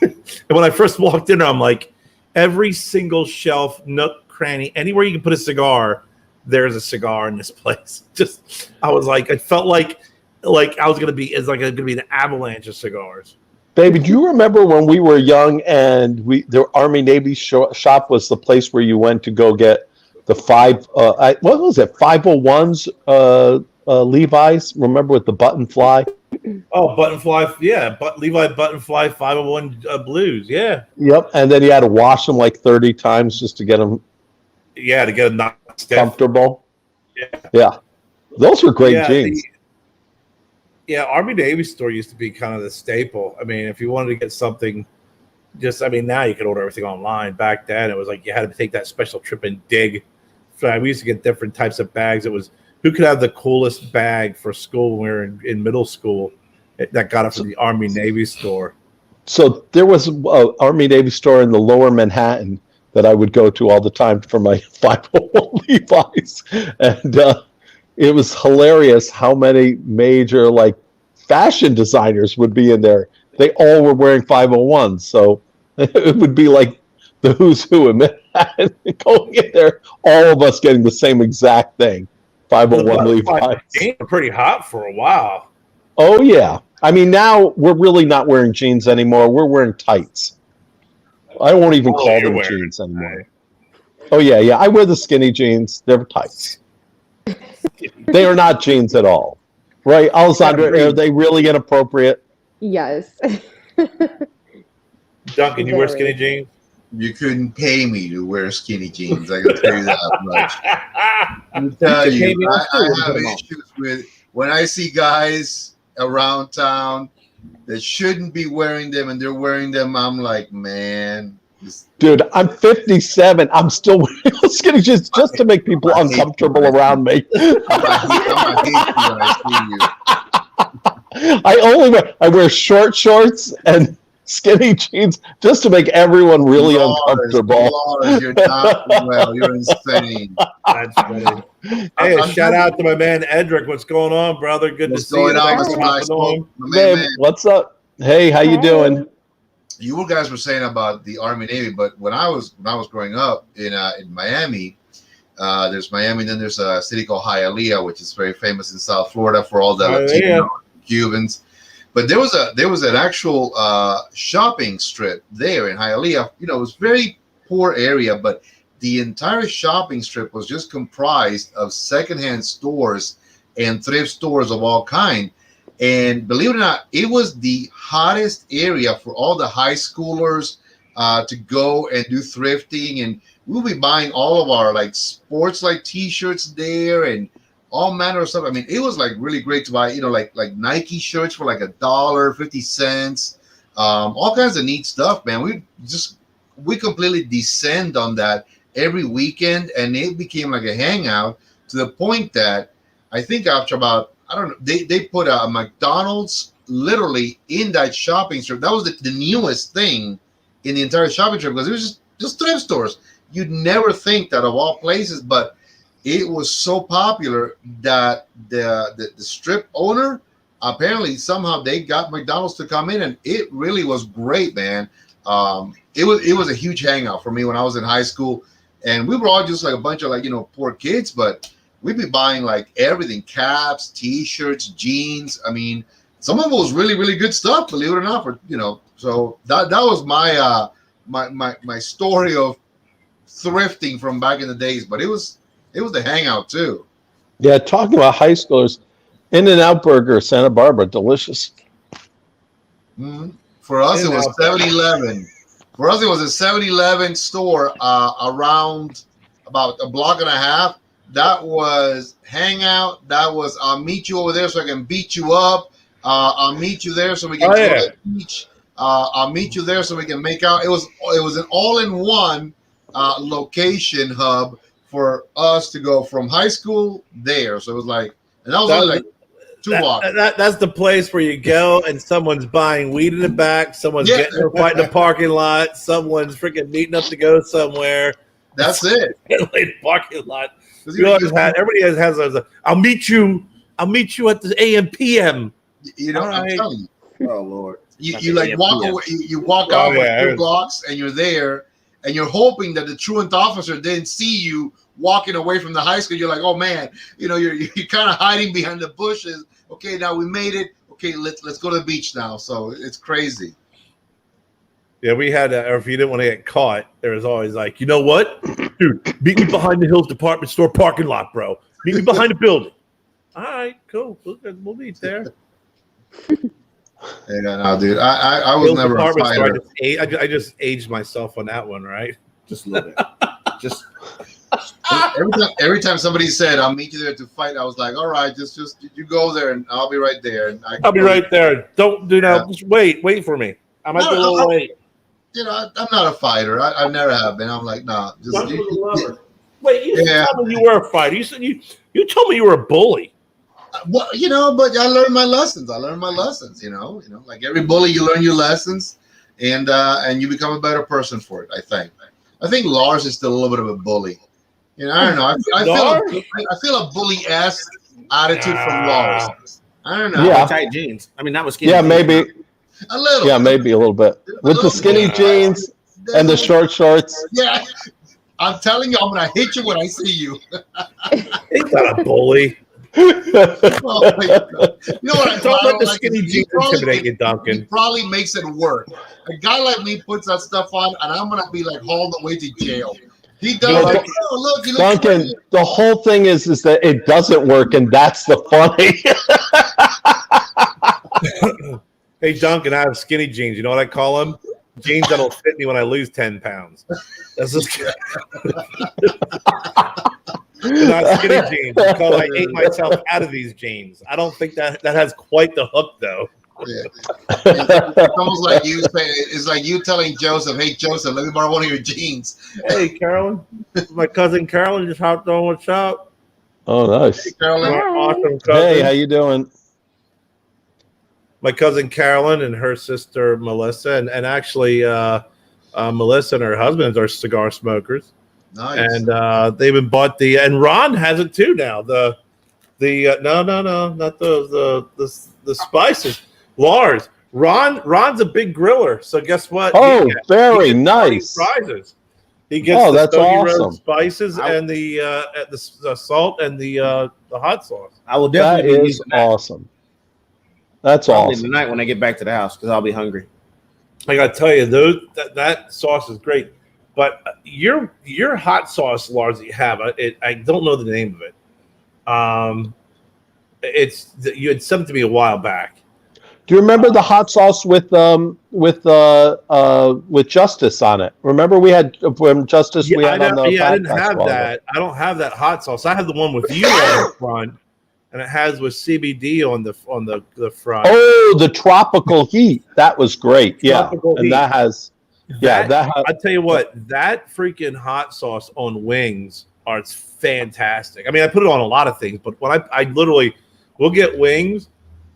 And when I first walked in, I'm like, every single shelf, nook, cranny, anywhere you can put a cigar, there's a cigar in this place. Just, I was like, I felt like I was gonna be, gonna be an avalanche of cigars. Baby, do you remember when we were young and the Army Navy shop was the place where you went to go get the what was it, 501s Levi's? Remember with the button fly? Oh, Buttonfly, yeah, Levi Buttonfly 501 Blues, yeah. Yep, and then you had to wash them like 30 times just to get them Yeah, to get a not stiff. comfortable. Yeah. Yeah, those were great Yeah, jeans. Army Navy store used to be kind of the staple. I mean, if you wanted to get something, now you could order everything online. Back then, it was like you had to take that special trip and dig. So we used to get different types of bags. It was who could have the coolest bag for school when we were in middle school. That got it from the Army Navy store. So there was an Army Navy store in the lower Manhattan that I would go to all the time for my 501 Levi's. And it was hilarious how many major like fashion designers would be in there. They all were wearing 501s. So it would be like the who's who in Manhattan going in there, all of us getting the same exact thing. 501 Levi's. Jeans were pretty hot for a while. Oh, yeah. I mean, now we're really not wearing jeans anymore. We're wearing tights. I won't even call you're them wearing jeans anymore. Oh, yeah. I wear the skinny jeans. They're tights. They are not jeans at all. Right, Alessandra, are they really inappropriate? Yes. Duncan, you wear Very. skinny jeans? You couldn't pay me to wear skinny jeans. I can tell you that much. I'll tell You pay you, me, I'll still I have put 'em on. issues with when I see guys around town that shouldn't be wearing them and they're wearing them. I'm like, man, Dude, I'm 57. I'm still wearing skinny jeans just to make people uncomfortable around me. I'm gonna hate you when I see you. I wear short shorts and skinny jeans just to make everyone really uncomfortable. Lars, you're not well. You're insane. That's funny. Hey, a shout out to my man Edric. What's going on, brother? Good What's to see you. going on, Thanks Mr. for Nice hopping on. Smoke? My main Babe, man. what's up? Hey, how you doing? You guys were saying about the Army Navy, but when I was growing up in Miami, there's Miami, then there's a city called Hialeah, which is very famous in South Florida for all the Latino Cubans. But there was an actual shopping strip there in Hialeah. You know, it was very poor area, but the entire shopping strip was just comprised of secondhand stores and thrift stores of all kind. And believe it or not, it was the hottest area for all the high schoolers to go and do thrifting. And we'll be buying all of our like sports like t-shirts there and all manner of stuff. I mean, it was like really great to buy, you know, like Nike shirts for like $1.50, all kinds of neat stuff, man. We completely descend on that every weekend, and it became like a hangout to the point that I think after about, I don't know, they put a McDonald's literally in that shopping strip. That was the newest thing in the entire shopping strip because it was just thrift stores. You'd never think that of all places, but it was so popular that the strip owner, apparently somehow they got McDonald's to come in, and it really was great, man. It was a huge hangout for me when I was in high school, and we were all just like a bunch of like, you know, poor kids, but we'd be buying like everything, caps, t-shirts, jeans. I mean, some of it was really, really good stuff, believe it or not, for, you know. So that was my my story of thrifting from back in the days, but it was the hangout too. Yeah, talking about high schoolers, In-N-Out Burger, Santa Barbara, delicious. Mm-hmm. For us, it was 7-Eleven. For us, it was a 7-Eleven store around about a block and a half. That was hangout. That was I'll meet you over there so I can beat you up. I'll meet you there so we can go to the beach. I'll meet you there so we can make out. It was an all-in-one location hub for us to go from high school there. So it was like, and that was only like 2 blocks. That's the place where you go and someone's buying weed in the back, someone's getting in a fight in the parking lot, someone's freaking meeting up to go somewhere. That's it. In the parking lot. Everybody has those. I'll meet you at the AM PM. You know, I'm telling you. Oh Lord. You like walk away. You walk out 2 blocks, and you're there, and you're hoping that the truant officer didn't see you walking away from the high school. You're like, oh man, you know, you're kind of hiding behind the bushes. Okay, now we made it. Okay, let's go to the beach now. So it's crazy. Yeah, we had, or if you didn't want to get caught, there was always like, you know what, dude, meet me behind the Hills department store parking lot, bro. Meet me behind the building. All right, cool. We'll meet there. Yeah, no, dude. I was never a fighter. I just aged myself on that one, right? Just love it. Just every time somebody said I'll meet you there to fight, I was like, all right, just you go there and I'll be right there. And I'll be right there. Don't do that. Just wait for me. I'm at the little wait. You know, I'm not a fighter. I never have been. I'm like, nah. Wait, you told me you were a fighter. You said you told me you were a bully. Well, you know, but I learned my lessons. You know, like every bully, you learn your lessons, and you become a better person for it. I think Lars is still a little bit of a bully. You know, I don't know. I feel a bully-esque attitude from Lars. I don't know. Yeah, tight jeans. I mean, that was skinny. Yeah, jeans. maybe. A little. Yeah, maybe a little bit. With the skinny jeans and the short shorts. Yeah. I'm telling you, I'm going to hit you when I see you. He's not a bully. Oh, you know what? Don't let the skinny jeans intimidate you, Duncan. He probably makes it work. A guy like me puts that stuff on, and I'm going to be like hauled away to jail. He does. Like, oh, look, you look Duncan, crazy. the whole thing is that it doesn't work, and that's the funny. Hey, Duncan, I have skinny jeans. You know what I call them? Jeans that'll fit me when I lose 10 pounds. That's just not skinny jeans. Because I ate myself out of these jeans. I don't think that has quite the hook, though. Yeah. It's almost like you say. It's like you telling Joseph, "Hey, Joseph, let me borrow one of your jeans." Hey, Carolyn. My cousin Carolyn just hopped on. What's up? Oh, nice. Hey, Carolyn. My awesome cousin. Hey, how you doing? my cousin Carolyn and her sister Melissa, and actually Melissa and her husband are cigar smokers. Nice. And they've been bought and Ron has it too now. No, not the spices. Lars, Ron's a big griller, so guess what? Oh, he very gets nice. Prizes. He gets the that's Stogie Road awesome. spices and the salt and the hot sauce. I will That definitely be is using that awesome. That's probably awesome. tonight when I get back to the house because I'll be hungry. I gotta tell you, that sauce is great. But your hot sauce, Lars, that you have, I don't know the name of it. You had sent it to me a while back. Do you remember the hot sauce with Justice on it? Remember we had when Justice we had on the I podcast didn't have while that. ago. I don't have that hot sauce. I have the one with you on the front, and it has with CBD on the front. Oh, the tropical heat. That was great. Tropical and heat. that has I tell you what, that freaking hot sauce on wings it's fantastic. I mean, I put it on a lot of things, but when I literally will get wings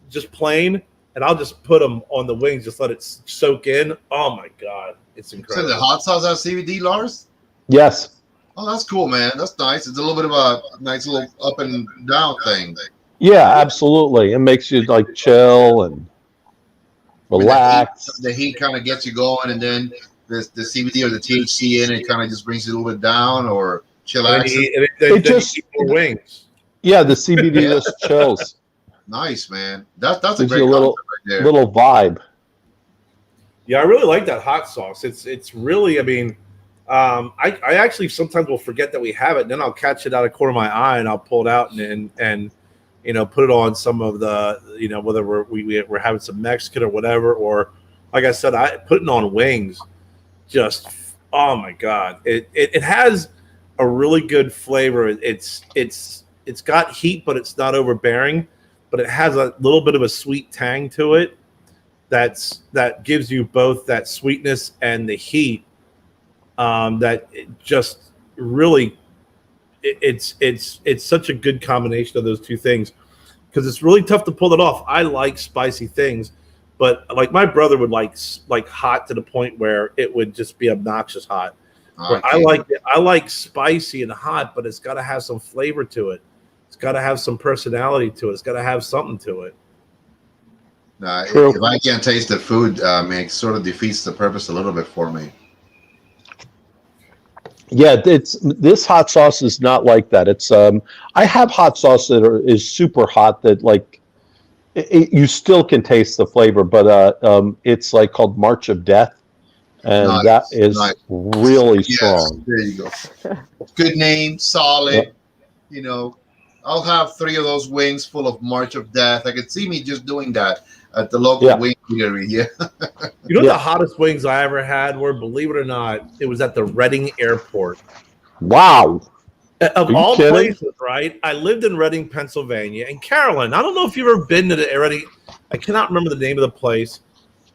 just plain, and I'll just put them on the wings, just let it soak in. Oh my God, it's incredible. So the hot sauce has CBD, Lars? yes. Oh, that's cool, man. That's nice. It's a little bit of a nice little up and down thing. Yeah, absolutely. It makes you like chill and relax. The heat kind of gets you going, and then the CBD or the THC in it kind of just brings you a little bit down or chillax. Then you eat more wings. Yeah, the CBD just chills. Nice, man. That's a Gives great you a little concept right there. little vibe. Yeah, I really like that hot sauce. It's really, I mean, I actually sometimes will forget that we have it, and then I'll catch it out of the corner of my eye, and I'll pull it out and put it on some of the, whether we're having some Mexican or whatever, or like I said, I put it on wings. Just, oh my God, it has a really good flavor. It's got heat, but it's not overbearing. But it has a little bit of a sweet tang to it. That gives you both that sweetness and the heat. That it just really, it's such a good combination of those two things, because it's really tough to pull it off. I like spicy things, but like my brother would like hot to the point where it would just be obnoxious hot. I like spicy and hot, but it's got to have some flavor to it. It's got to have some personality to it. It's got to have something to it. If I can't taste the food, it sort of defeats the purpose a little bit for me. Yeah, this hot sauce is not like that. It's I have hot sauce that is super hot that like you still can taste the flavor, but it's like called March of Death, and that is really strong. There you go. Good name, solid. Yep. I'll have 3 of those wings full of March of Death. I could see me just doing that at the local wing eatery. Yeah. The hottest wings I ever had were, believe it or not, it was at the Reading Airport. Wow. Of all places, right? I lived in Reading, Pennsylvania. And Carolyn, I don't know if you've ever been to the Reading. I cannot remember the name of the place,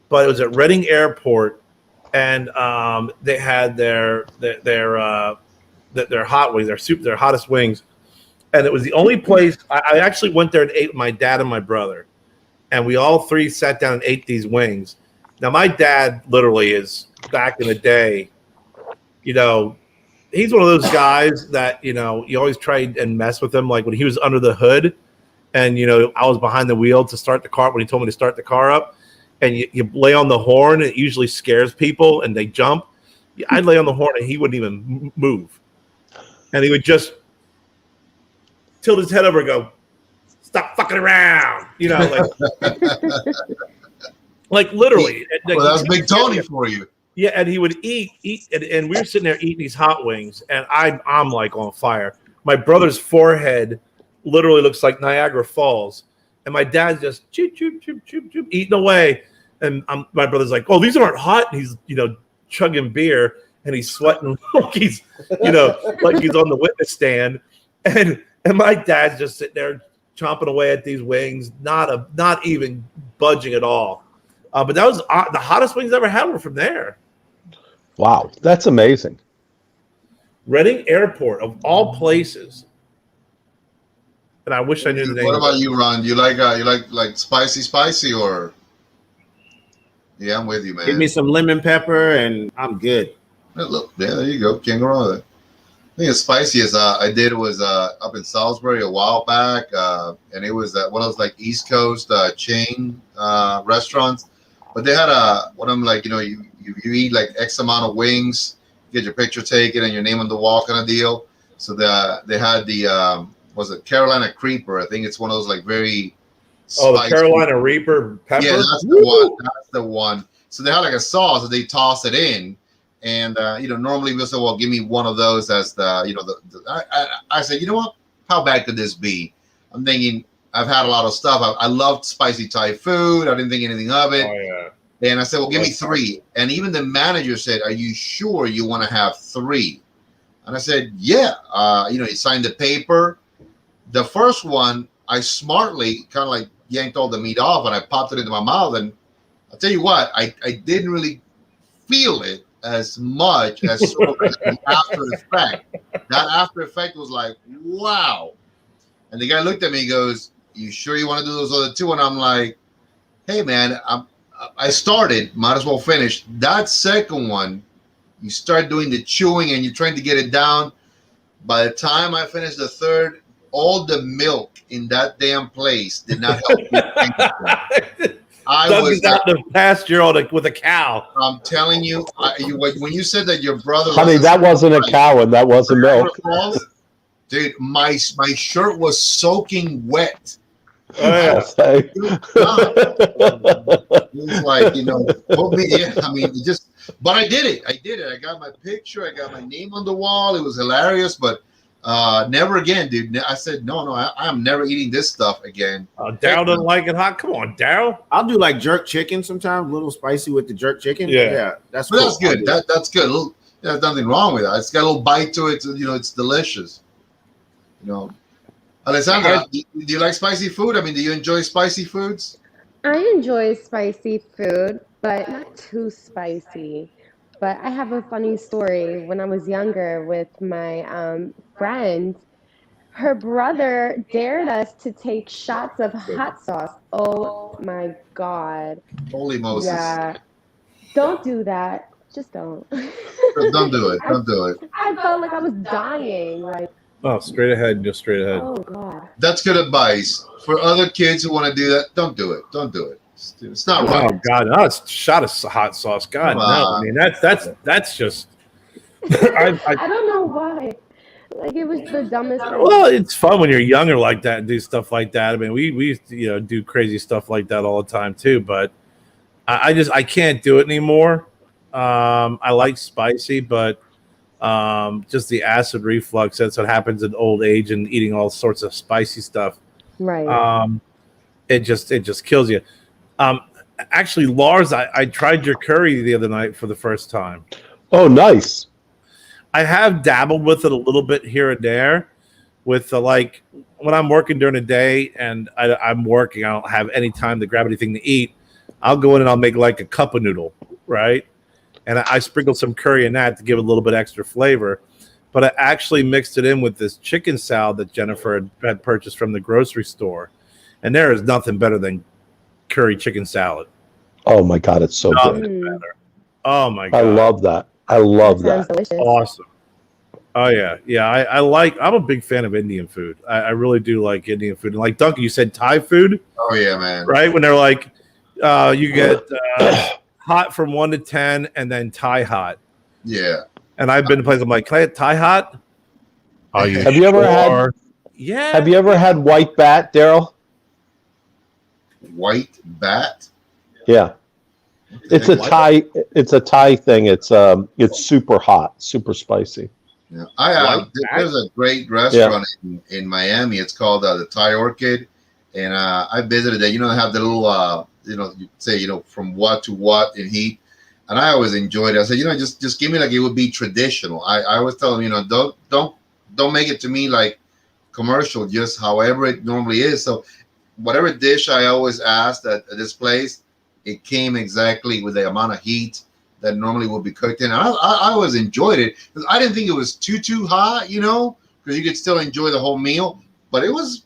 but it was at Reading Airport, and they had their hot wings, their hottest wings. And it was the only place I actually went there and ate with my dad and my brother. And we all 3 sat down and ate these wings. Now, my dad literally is back in the day, he's one of those guys that, you always try and mess with him. Like when he was under the hood and, I was behind the wheel to start the car when he told me to start the car up, and you lay on the horn, it usually scares people and they jump. I'd lay on the horn and he wouldn't even move. And he would just tilt his head over and go, "Stop fucking around," like literally. Well, that's Big Tony for you. Yeah, and he would eat, and we were sitting there eating these hot wings, and I'm like on fire. My brother's forehead literally looks like Niagara Falls, and my dad's just choop choop choop choop choop eating away, and my brother's like, "Oh, these aren't hot." And he's chugging beer, and he's sweating like he's like he's on the witness stand, and my dad's just sitting there chomping away at these wings, not even budging at all. But that was the hottest wings I ever had were from there. Wow, that's amazing. Reading Airport, of all places. And I wish I knew the name. What about you, Ron? Do you like spicy or? Yeah, I'm with you, man. Give me some lemon pepper, and I'm good. Look, yeah, there you go. Can't go wrong with it. I think the spiciest I did was up in Salisbury a while back, and it was one of those like East Coast chain restaurants. But they had one of them like you eat like X amount of wings, get your picture taken, and your name on the wall kind of deal. So they had the was it Carolina Creeper? I think it's one of those like very the Carolina Reaper pepper. Yeah, that's the one. That's the one. So they had like a sauce that they toss it in. And normally we'll say, "Well, give me one of those." As I said, you know what? How bad could this be? I'm thinking I've had a lot of stuff. I loved spicy Thai food. I didn't think anything of it. Oh yeah. And I said, "Well, give me 3." And even the manager said, "Are you sure you want to have 3?" And I said, "Yeah." He signed the paper. The first one, I smartly kind of like yanked all the meat off, and I popped it into my mouth. And I'll tell you what, I didn't really feel it as much as sort of the after effect. That after effect was like, wow. And the guy looked at me, he goes, "You sure you want to do those other 2?" And I'm like, "Hey man, I started, might as well finish." That second one, you start doing the chewing and you're trying to get it down. By the time I finished the third, all the milk in that damn place did not help me. I was out the pasture with a cow. I'm telling you, when you said that your brother, Honey, that wasn't a cow and that wasn't milk. Dude, my shirt was soaking wet. It was like, put me in. I mean, but I did it. I got my picture. I got my name on the wall. It was hilarious, but never again, dude. I said, no, I'm never eating this stuff again. Daryl doesn't like it hot. Come on, Daryl. I'll do like jerk chicken sometimes, a little spicy with the jerk chicken. Yeah, that's cool. That's good. That's good. There's nothing wrong with that. It's got a little bite to it. It's delicious. Alessandra, do you like spicy food? I mean, do you enjoy spicy foods? I enjoy spicy food, but not too spicy. But I have a funny story. When I was younger with my friend, her brother dared us to take shots of hot sauce. Oh my God. Holy Moses. Yeah. Don't do that. Just don't. Don't do it. Don't do it. I felt like I was dying. Straight ahead. Just straight ahead. Oh God. That's good advice. For other kids who want to do that, don't do it. Don't do it. It's not right. Oh God, no, it's shot of hot sauce. God, no. I mean, that's just. I don't know why. Like, it was the dumbest thing. Well, it's fun when you're younger like that and do stuff like that. I mean, we used to, do crazy stuff like that all the time too. But I can't do it anymore. I like spicy, but just the acid reflux. That's what happens in old age and eating all sorts of spicy stuff. Right. It just kills you. Actually, Lars, I tried your curry the other night for the first time. Oh, nice. I have dabbled with it a little bit here and there with like when I'm working during the day and I'm working, I don't have any time to grab anything to eat. I'll go in and I'll make like a cup of noodle, right? And I sprinkle some curry in that to give it a little bit extra flavor. But I actually mixed it in with this chicken salad that Jennifer had purchased from the grocery store. And there is nothing better than curry chicken salad. Oh my God, it's so good. Better. Oh my God. I love that. I love that. Awesome. Oh yeah. I'm a big fan of Indian food. I really do like Indian food. And like Duncan, you said Thai food. Oh yeah, man. Right? When they're like, you get hot from 1 to 10 and then Thai hot. Yeah. And I've been to places I'm like, can I get Thai hot? Have you ever had? Yeah. Have you ever had white bat, Daryl? White bat? Yeah. It's a Thai. It's a Thai thing. It's super hot, super spicy. Yeah, there's a great restaurant in Miami. It's called the Thai Orchid, and I visited it. They have the little you say from what to what in heat, and I always enjoyed it. I said just give me like it would be traditional. I always tell them don't make it to me like commercial, just however it normally is. So whatever dish I always asked at this place, it came exactly with the amount of heat that normally would be cooked in. And I always enjoyed it because I didn't think it was too hot, because you could still enjoy the whole meal. But it was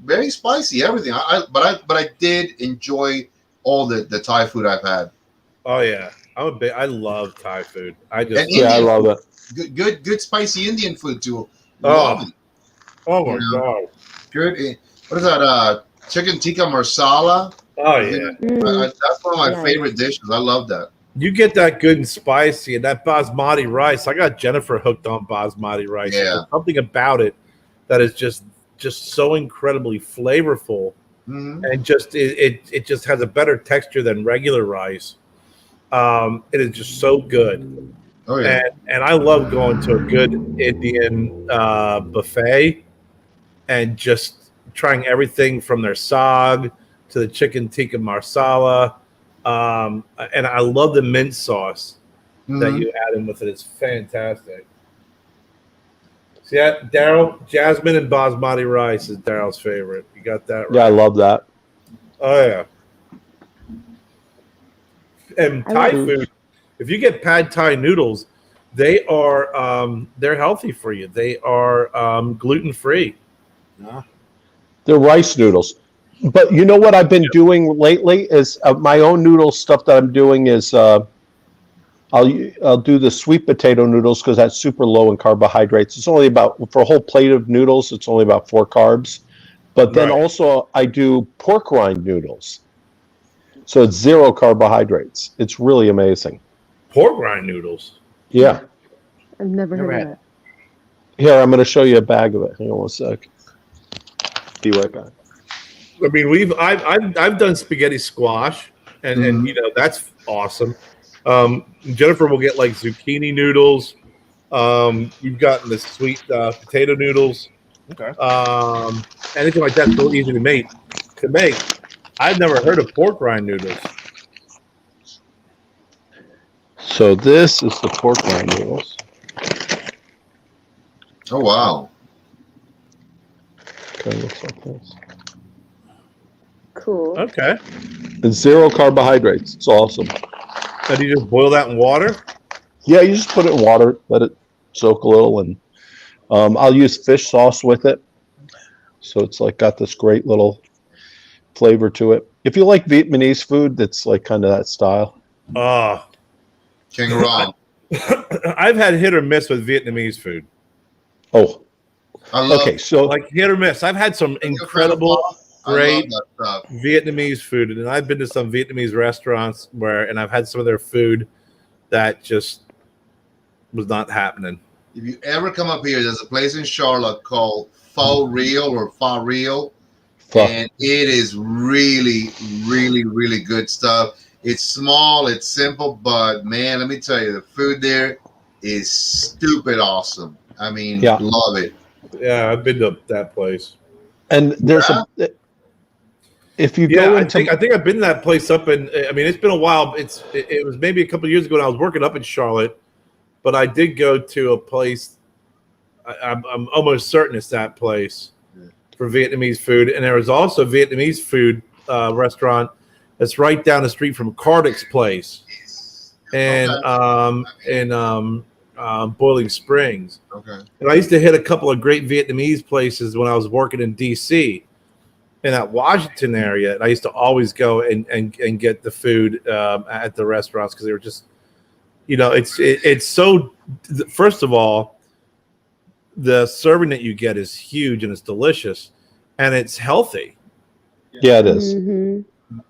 very spicy, everything. But I did enjoy all the Thai food I've had. Oh yeah, I love Thai food. I And just Yeah, I Indian love it. good spicy Indian food too. Love oh it. oh You my know, god. good. What is that? Chicken tikka marsala. Oh I think yeah. that's one of my Nice. favorite dishes. I love that. You get that good and spicy, and that basmati rice. I got Jennifer hooked on basmati rice. Yeah. There's something about it that is just so incredibly flavorful, Hmm. and it just has a better texture than regular rice. It is just so good, Oh yeah. and I love going to a good Indian buffet and just trying everything from their sag to the chicken tikka marsala. And I love the mint sauce that Hmm. you add in with it. It's fantastic. See that, Daryl? Jasmine and basmati rice is Daryl's favorite. You got that Yeah, I right. love that. Oh yeah. And I Thai love food, if you get pad Thai noodles, they're healthy for you. They are gluten free. No. They're rice noodles. But you know what I've been doing lately is my own noodle stuff that I'm doing is I'll do the sweet potato noodles because that's super low in carbohydrates. It's only about for a whole plate of noodles, it's only about 4 carbs. But then Right. also I do pork rind noodles. So it's 0 carbohydrates. It's really amazing. Pork rind noodles. Yeah. I've never Never heard had of that. Here, I'm going to show you a bag of it. Hang on one sec. Be right back. I mean, I've done spaghetti squash, and you know that's awesome. Jennifer will get like zucchini noodles. You've gotten the sweet potato noodles. Okay. Anything like that's so easy to make. I've never heard of pork rind noodles. So this is the pork rind noodles. Oh wow. Kind of looks like this. Cool. Okay. It's 0 carbohydrates. It's awesome. And you just boil that in water? Yeah, you just put it in water, let it soak a little, and I'll use fish sauce with it. So it's like got this great little flavor to it. If you like Vietnamese food, that's like kind of that style. Can't go wrong. I've had hit or miss with Vietnamese food. Oh, I love okay. So Like hit or miss. I've had some incredible, I love great that stuff. Vietnamese food, and I've been to some Vietnamese restaurants and I've had some of their food that just was not happening. If you ever come up here, there's a place in Charlotte called Pho Real or Pho Real, and it is really, really, really good stuff. It's small, it's simple, but man, let me tell you, the food there is stupid awesome. I mean, Yeah. love it. Yeah, I've been to that place. and there's if you Yeah, go I into think I've been to that place up in. I mean, it's been a while. It was maybe a couple of years ago when I was working up in Charlotte, but I did go to a place. I'm almost certain it's that place for Vietnamese food, and there was also a Vietnamese food restaurant that's right down the street from Cardick's place, and in Boiling Springs. Okay. And I used to hit a couple of great Vietnamese places when I was working in D.C. in that Washington area, and I used to always go and get the food at the restaurants because they were just, you know, it's so. First of all, the serving that you get is huge and it's delicious, and it's healthy. yeah, it is. Mm-hmm.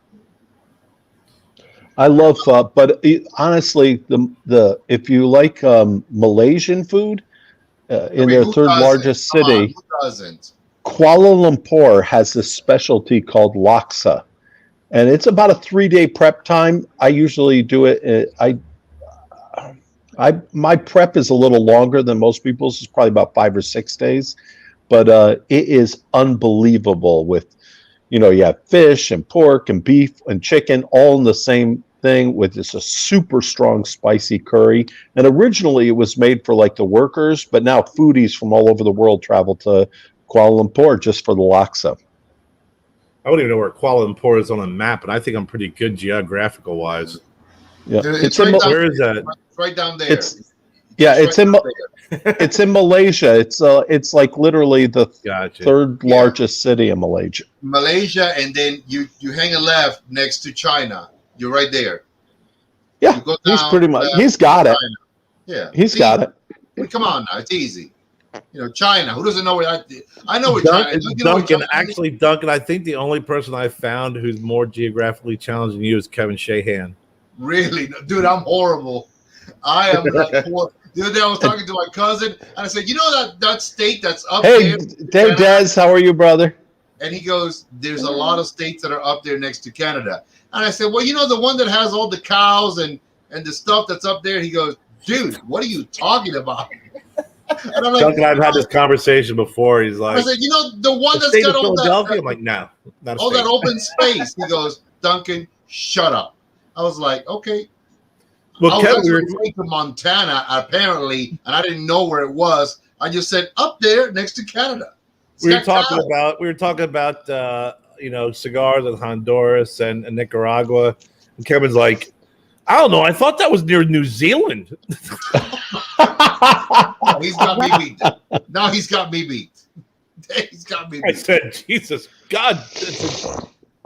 I love but honestly, the if you like Malaysian food in their who third doesn't? largest Come on, city, who doesn't? Kuala Lumpur has this specialty called laksa, and it's about a 3-day prep time. I usually do it. My prep is a little longer than most people's. It's probably about 5 or 6 days, but it is unbelievable. With you have fish and pork and beef and chicken all in the same thing with just a super strong spicy curry. And originally it was made for like the workers, but now foodies from all over the world travel to Kuala Lumpur just for the laksa. I don't even know where Kuala Lumpur is on a map, and I think I'm pretty good geographical wise. Yeah, It's in right down Where is that? right down there. It's in right down there. it's in Malaysia. It's like literally the Gotcha. third largest city in Malaysia. Malaysia, and then you hang a left next to China. You're right there. Yeah, You go he's down, pretty much. left, He's got it. China. Yeah, He's See, got it. I mean, come on now, it's easy. You know, China. Who doesn't know where I know where China is. You know where Duncan, China is? actually, Duncan, I think the only person I found who's more geographically challenged than you is Kevin Shahan. Really, dude, I'm horrible. I am like poor. The other day I was talking to my cousin, and I said, "You know that state that's up Hey, there?" Des, how are you, brother? And he goes, "There's a lot of states that are up there next to Canada." And I said, "Well, you know the one that has all the cows and the stuff that's up there." He goes, "Dude, what are you talking about?" And I'm like, Duncan, I've had this conversation before. He's I like, said, "You know the one the that's state got of all Philadelphia? that I'm like, no, not a all state. that open space." He goes, "Duncan, shut up." I was like, "Okay." Well, I was Kevin, actually going to Montana, apparently, and I didn't know where it was. I just said up there next to Canada. we were talking about cigars in Honduras and Nicaragua, and Kevin's like, I don't know, I thought that was near New Zealand. Oh, he's got me beat. Now he's got me beat. He's got me I beat. said, Jesus God,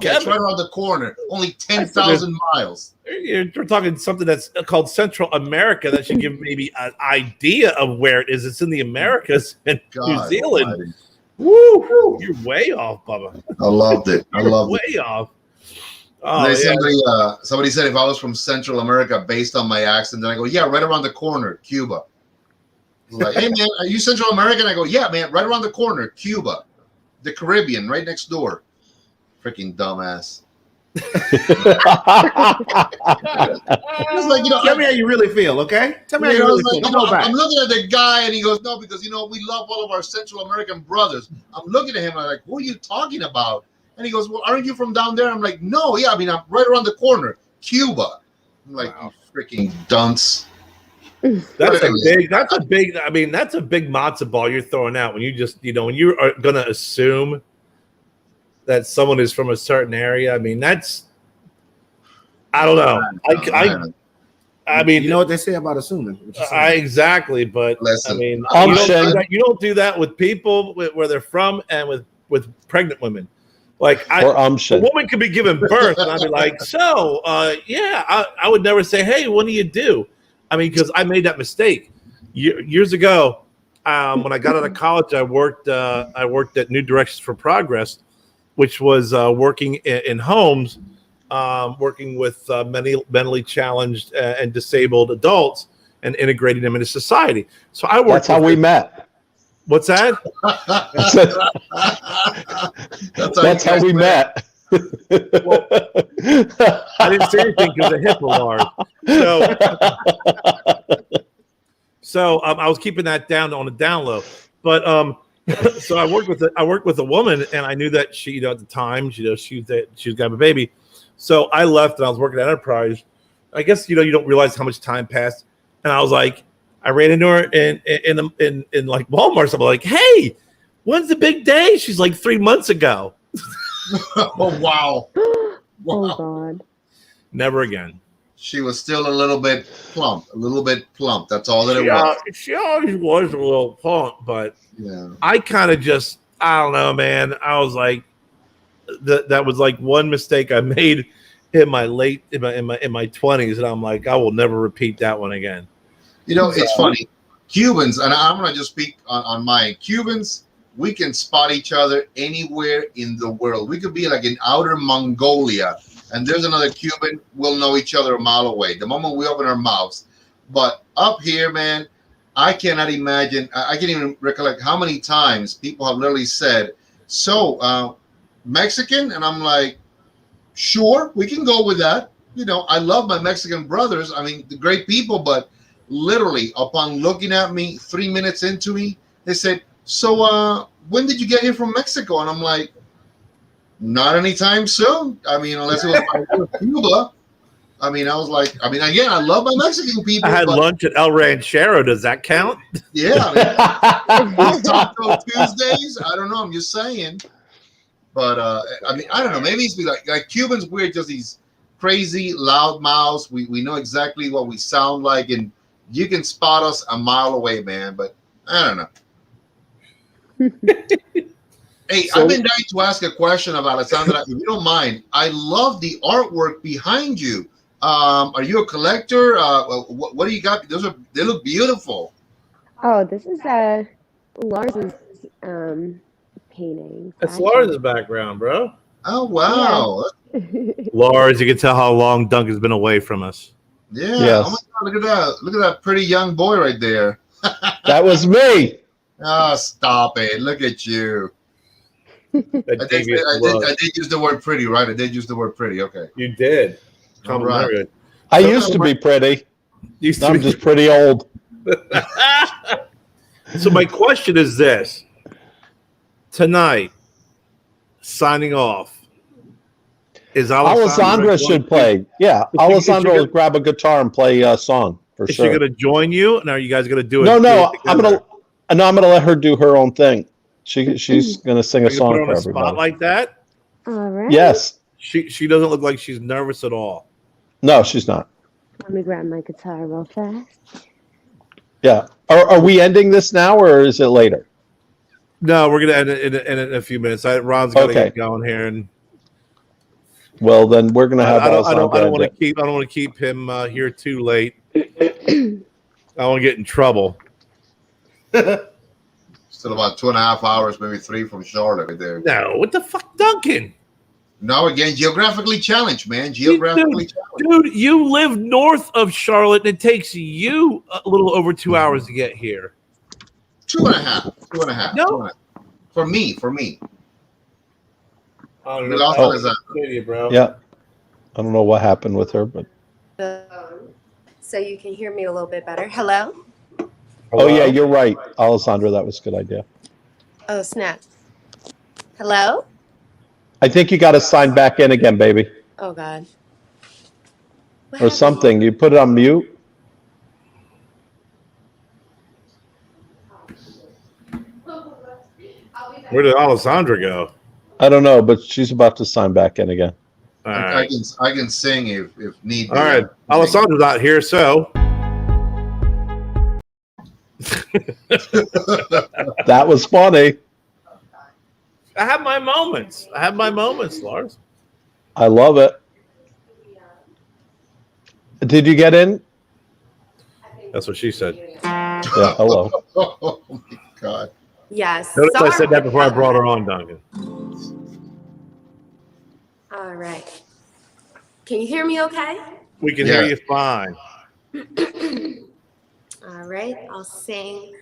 Yeah, it's right around the corner. Only 10,000 miles. We're talking something that's called Central America that should give maybe an idea of where it is. It's in the Americas and New Zealand. Almighty. Woo! You're way off, Bubba. I loved it. I You're loved way it. off. And Oh, then yeah. somebody said if I was from Central America based on my accent, then I go, yeah, right around the corner, Cuba. I was like, hey man, are you Central American? I go, yeah, man, right around the corner, Cuba, the Caribbean, right next door. Freaking dumbass. It's like, Tell me how you really feel, okay? Tell me how you I really was feel. like, Don't go back. I'm looking at the guy and he goes, no, because we love all of our Central American brothers. I'm looking at him, I'm like, who are you talking about? And he goes, well, aren't you from down there? I'm like, no, yeah, I mean, I'm right around the corner, Cuba. I'm like, wow. You freaking dunce. That's a big matzo ball you're throwing out when you just, when you are going to assume that someone is from a certain area. I mean, that's, I don't know. I mean, you know what they say about assuming. Exactly, but listen, I mean, you don't do that with people where they're from and with pregnant women. Like a woman could be giving birth, and I'd be like, so, yeah, I would never say, hey, what do you do? I mean, because I made that mistake years ago. When I got out of college, I worked at New Directions for Progress, which was working in homes, working with mentally challenged and disabled adults and integrating them into society. So I worked. That's how we met. What's that? That's how we met. Well, I didn't say anything because of HIPAA, Lars. So I was keeping that down on the down low. But so I worked with a woman, and I knew that she, at the time, she was got a baby. So I left, and I was working at Enterprise. I guess you don't realize how much time passed, and I was like, I ran into her in like Walmart. So I'm like, hey, when's the big day? She's like 3 months ago. Oh wow! Oh God! Never again. She was still a little bit plump. That's all that it was. She always was a little plump, but yeah. I kind of just, I don't know, man. I was like, that was like one mistake I made in my 20s, and I'm like, I will never repeat that one again. It's funny. Cubans, and I'm going to just speak on mine. Cubans, we can spot each other anywhere in the world. We could be like in outer Mongolia, and there's another Cuban. We'll know each other a mile away the moment we open our mouths. But up here, man, I cannot imagine. I can't even recollect how many times people have literally said, so Mexican? And I'm like, sure, we can go with that. I love my Mexican brothers. I mean, the great people, but literally upon looking at me 3 minutes into me, they said, so when did you get here from Mexico? And I'm like, not anytime soon. I mean, unless it was Cuba. I mean, I was like, again, I love my Mexican people. I had lunch at El Ranchero. Does that count? Yeah. Taco Tuesdays. I don't know. I'm just saying. But I don't know. Maybe it's like Cubans. We're just these crazy loud mouths. We know exactly what we sound like, and you can spot us a mile away, man. But I don't know. Hey, I've been dying to ask a question about Alessandra. If you don't mind, I love the artwork behind you. Are you a collector? What do you got? They look beautiful. Oh, this is Lars's paintings. That's Lars' background, bro. Oh wow. Lars, you can tell how long Duncan's been away from us. Yeah. Yes. Oh my God, look at that. Look at that pretty young boy right there. That was me. Oh, stop it. Look at you. I did use the word pretty, right? I did use the word pretty. Okay. You did. All right. I used to be pretty. Used Now to I'm be. just pretty old. So my question is this: tonight, signing off. Is Alessandra should play. Yeah, Alessandra will grab a guitar and play a song for Is sure. she going to join you? And are you guys going to do it? No. I'm gonna let her do her own thing. She's gonna sing a song put her for on a everybody. spot like that? All right. Yes. She doesn't look like she's nervous at all. No, she's not. Let me grab my guitar real fast. Yeah. Are we ending this now or is it later? No, we're going to end it in a few minutes. Ron's got to get going here, and well, then we're gonna have. I don't want to keep him here too late. I want to get in trouble. Still about 2.5 hours, maybe 3 from Charlotte right there. No, what the fuck, Duncan? No, again, geographically challenged, man. Geographically challenged. Dude, you live north of Charlotte, and it takes you a little over 2 hours to get here. 2.5. 2.5. No. 2.5. For me. Oh, bro. Yeah. I don't know what happened with her, but. So you can hear me a little bit better. Hello? Oh, yeah, you're right, Alessandra. That was a good idea. Oh, snap. Hello? I think you got to sign back in again, baby. Oh, God. Or something. You put it on mute. Where did Alessandra go? I don't know, but she's about to sign back in again. All right. I can sing if need be. All right. Alessandra's not here, so. That was funny. I have my moments. Lars. I love it. Did you get in? That's what she said. Yeah, hello. Oh, my God. Yes. Notice I said that before I brought her on, Duncan. All right. Can you hear me okay? We can hear you fine. All right. I'll sing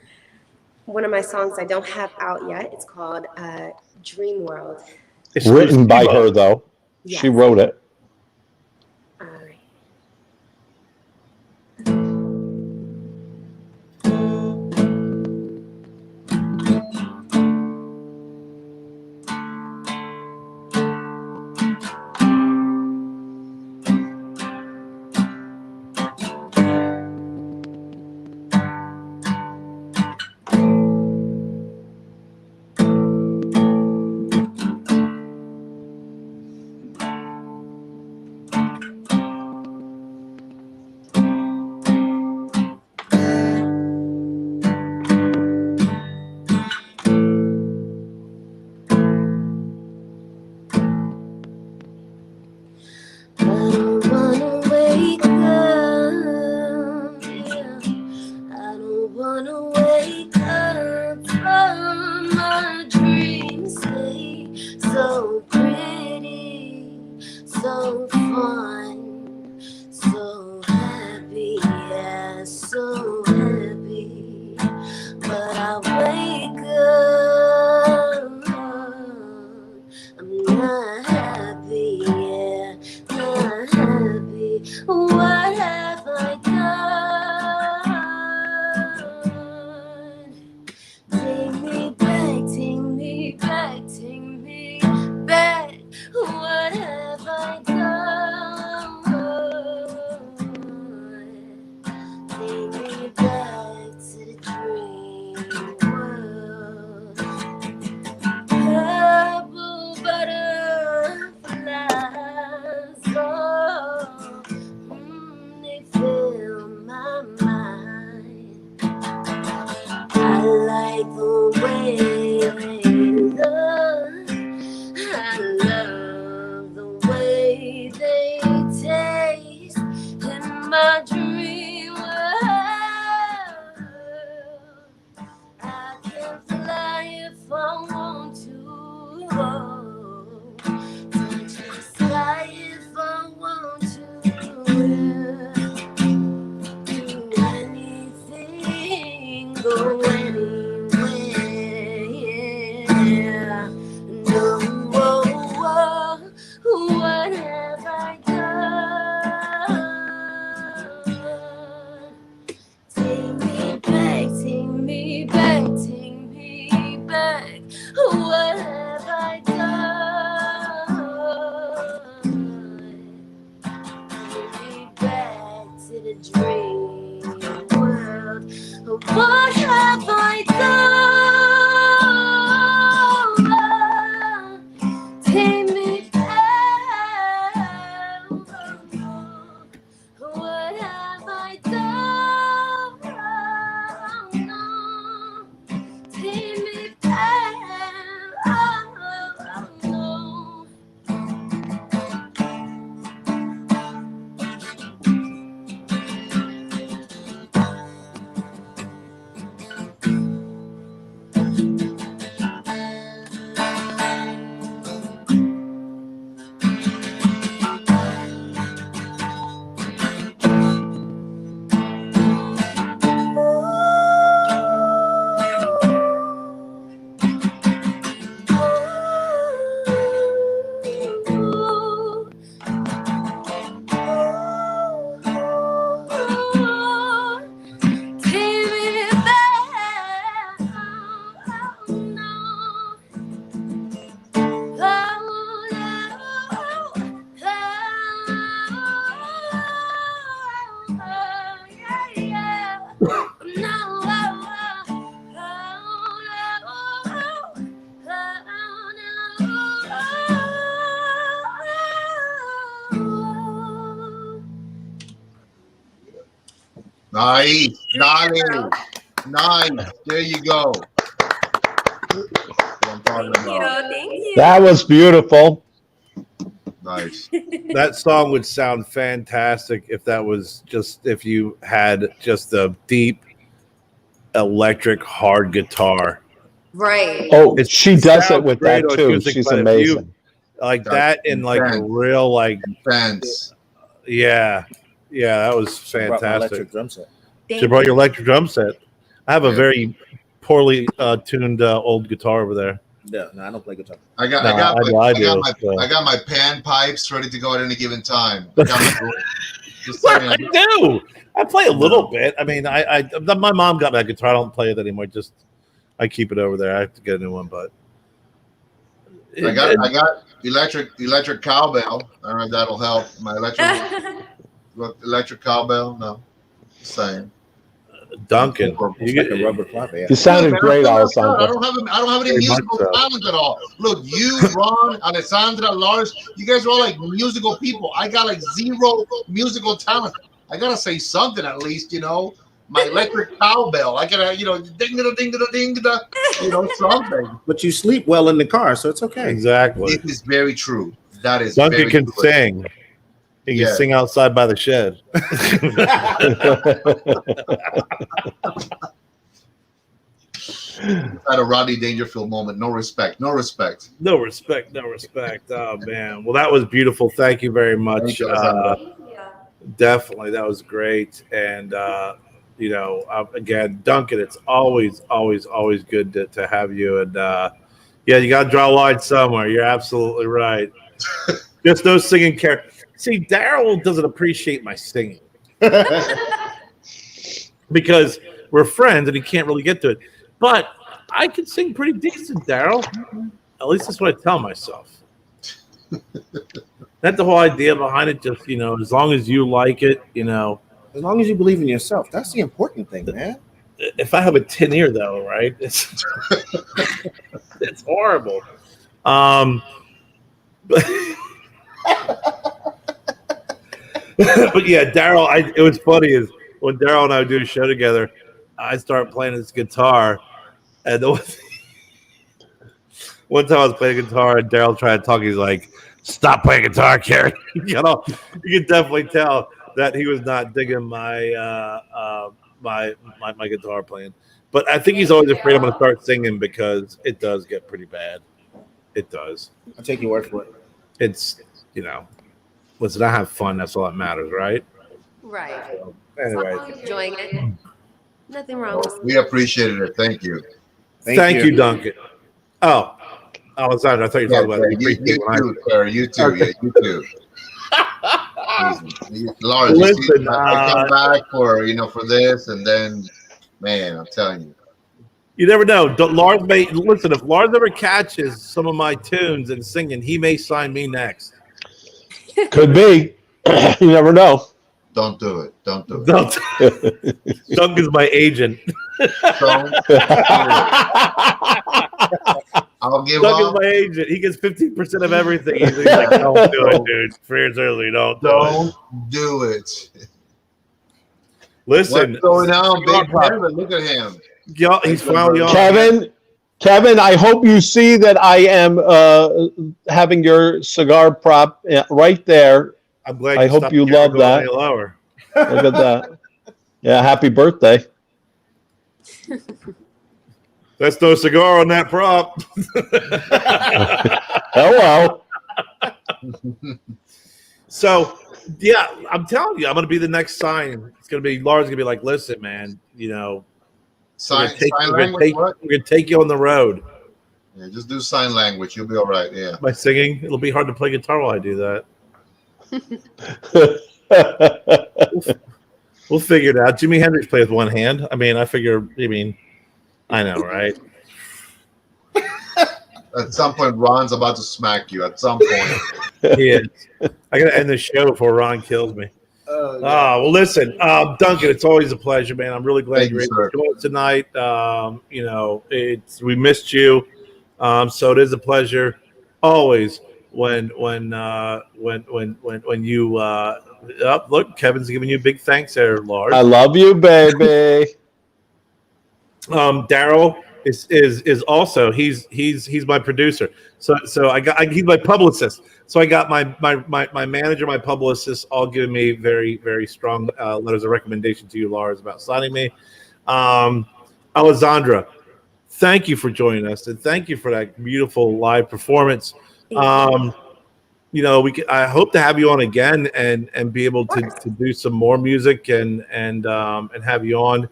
one of my songs I don't have out yet. It's called Dream World. It's written by her, though. Yes. She wrote it. All right. Nice. Nice. There you go. That's what I'm talking about. Thank you. That was beautiful. Nice. That song would sound fantastic if you had just a deep electric hard guitar. Right. Oh, she does it sounds with great that on too. acoustic, She's but if you- amazing. Like That's that in like a intense. real like Fence. yeah, that was Brought my fantastic. electric drum set. Thank She brought your you. electric drum set. I have a Yeah. very poorly tuned old guitar over there. No, I don't play guitar. I got my pan pipes ready to go at any given time. Just What saying. I do? I play a little bit. I mean, my mom got me that guitar. I don't play it anymore. Just I keep it over there. I have to get a new one, but I got electric cowbell. I don't know if that'll help. My electric cowbell. No, same. Duncan. It's like a rubber flop. Yeah. You sounded great, I Alessandro. don't have any Very much musical so. talent at all. Look, you, Ron, Alessandra, Lars, you guys are all like musical people. I got like zero musical talent. I gotta say something at least, you know. My electric cowbell. I gotta, you know, ding da ding da ding da, you know, something. But you sleep well in the car, so it's okay. Exactly. It is very true. That is Duncan very can true. sing. He can Yeah. sing outside by the shed. At a Rodney Dangerfield moment. No respect. No respect. No respect. Oh man. Well, that was beautiful. Thank you very much. Thank you, Alessandra. Definitely, that was great. And you know, again, Duncan, it's always good to have you. And yeah, you got to draw a line somewhere. You're absolutely right. Just no singing character. See, Daryl doesn't appreciate my singing because we're friends and he can't really get to it. But I can sing pretty decent, Daryl. At least that's what I tell myself. That's the whole idea behind it. Just, you know, as long as you like it, you know. As long as you believe in yourself, that's the important thing, man. If I have a tin ear, though, right? It's it's horrible. But yeah, Daryl. It was funny is when Daryl and I would do a show together, I start playing this guitar, and one time I was playing guitar and Daryl tried to talk. He's like, "Stop playing guitar, Kerr." You know, you can definitely tell that he was not digging my my guitar playing. But I think he's always afraid I'm going to start singing because it does get pretty bad. It does. I'll take your word for it. It's, you know, listen, I have fun. That's all that matters, right? Right. Anyway, Enjoying it. Nothing wrong with We appreciated it. Thank you. thank you, Duncan. Oh, Alexander, I thought you were talking about you too, sir. You too. Okay. Yeah, you too. Lars, Listen, you see, I come back for this, and then, man, I'm telling you. You never know. Lars may listen. If Lars ever catches some of my tunes and singing, he may sign me next. Could be. You never know. Don't do it. Don't do it. Duncan's my agent. Don't do it. I'll give Duncan's up. my agent. He gets 15% of everything. He's like, don't do it, dude. 3 years early. Don't Do it. Listen. What's going on, Big Kevin? Look at him. Yeah, he's finally on. Kevin, I hope you see that I am having your cigar prop right there. I'm glad. I hope you love that. Lower. Look at that. Yeah, happy birthday. That's no cigar on that prop. Hello. So, yeah, I'm telling you, I'm going to be the next sign. It's going to be Lars. Going to be like, listen, man, you know, Sign we're language. What? going to take you on the road. Yeah, just do sign language. You'll be all right. Yeah. By singing, it'll be hard to play guitar while I do that. We'll figure it out. Jimi Hendrix played with one hand. I mean, I know, right? At some point, Ron's about to smack you. At some point. He is. I got to end the show before Ron kills me. Well, listen, Duncan, it's always a pleasure, man. I'm really glad Thank you're you, able to join us tonight. We missed you, so it is a pleasure always you look, Kevin's giving you big thanks there, Lars. I love you, baby. Daryl is also he's my producer. So he's my publicist. So I got my manager, my publicist, all giving me very, very strong letters of recommendation to you, Lars, about signing me. Alessandra, thank you for joining us, and thank you for that beautiful live performance. You know, I hope to have you on again and be able to do some more music and have you on.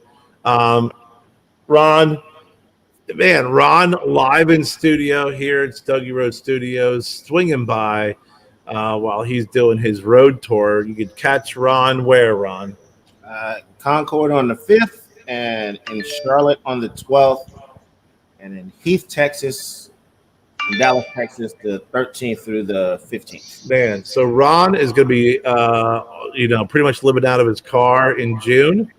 Ron live in studio here at Stogie Road Studios, swinging by while he's doing his road tour. You could catch Ron where, Ron? Concord on the 5th, and in Charlotte on the 12th, and in Heath, Texas, in Dallas, Texas, the 13th through the 15th. Man, so Ron is going to be, pretty much living out of his car in June.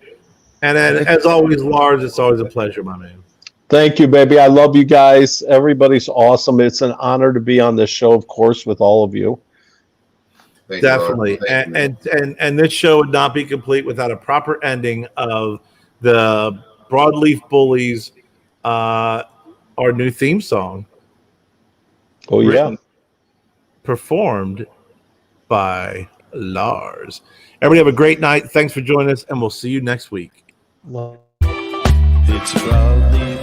And then, as always, Lars, it's always a pleasure, my man. Thank you, baby. I love you guys. Everybody's awesome. It's an honor to be on this show, of course, with all of you. Definitely. And this show would not be complete without a proper ending of the Broadleaf Bullies, our new theme song. Oh, yeah. Performed by Lars. Everybody have a great night. Thanks for joining us, and we'll see you next week. It's Broadleaf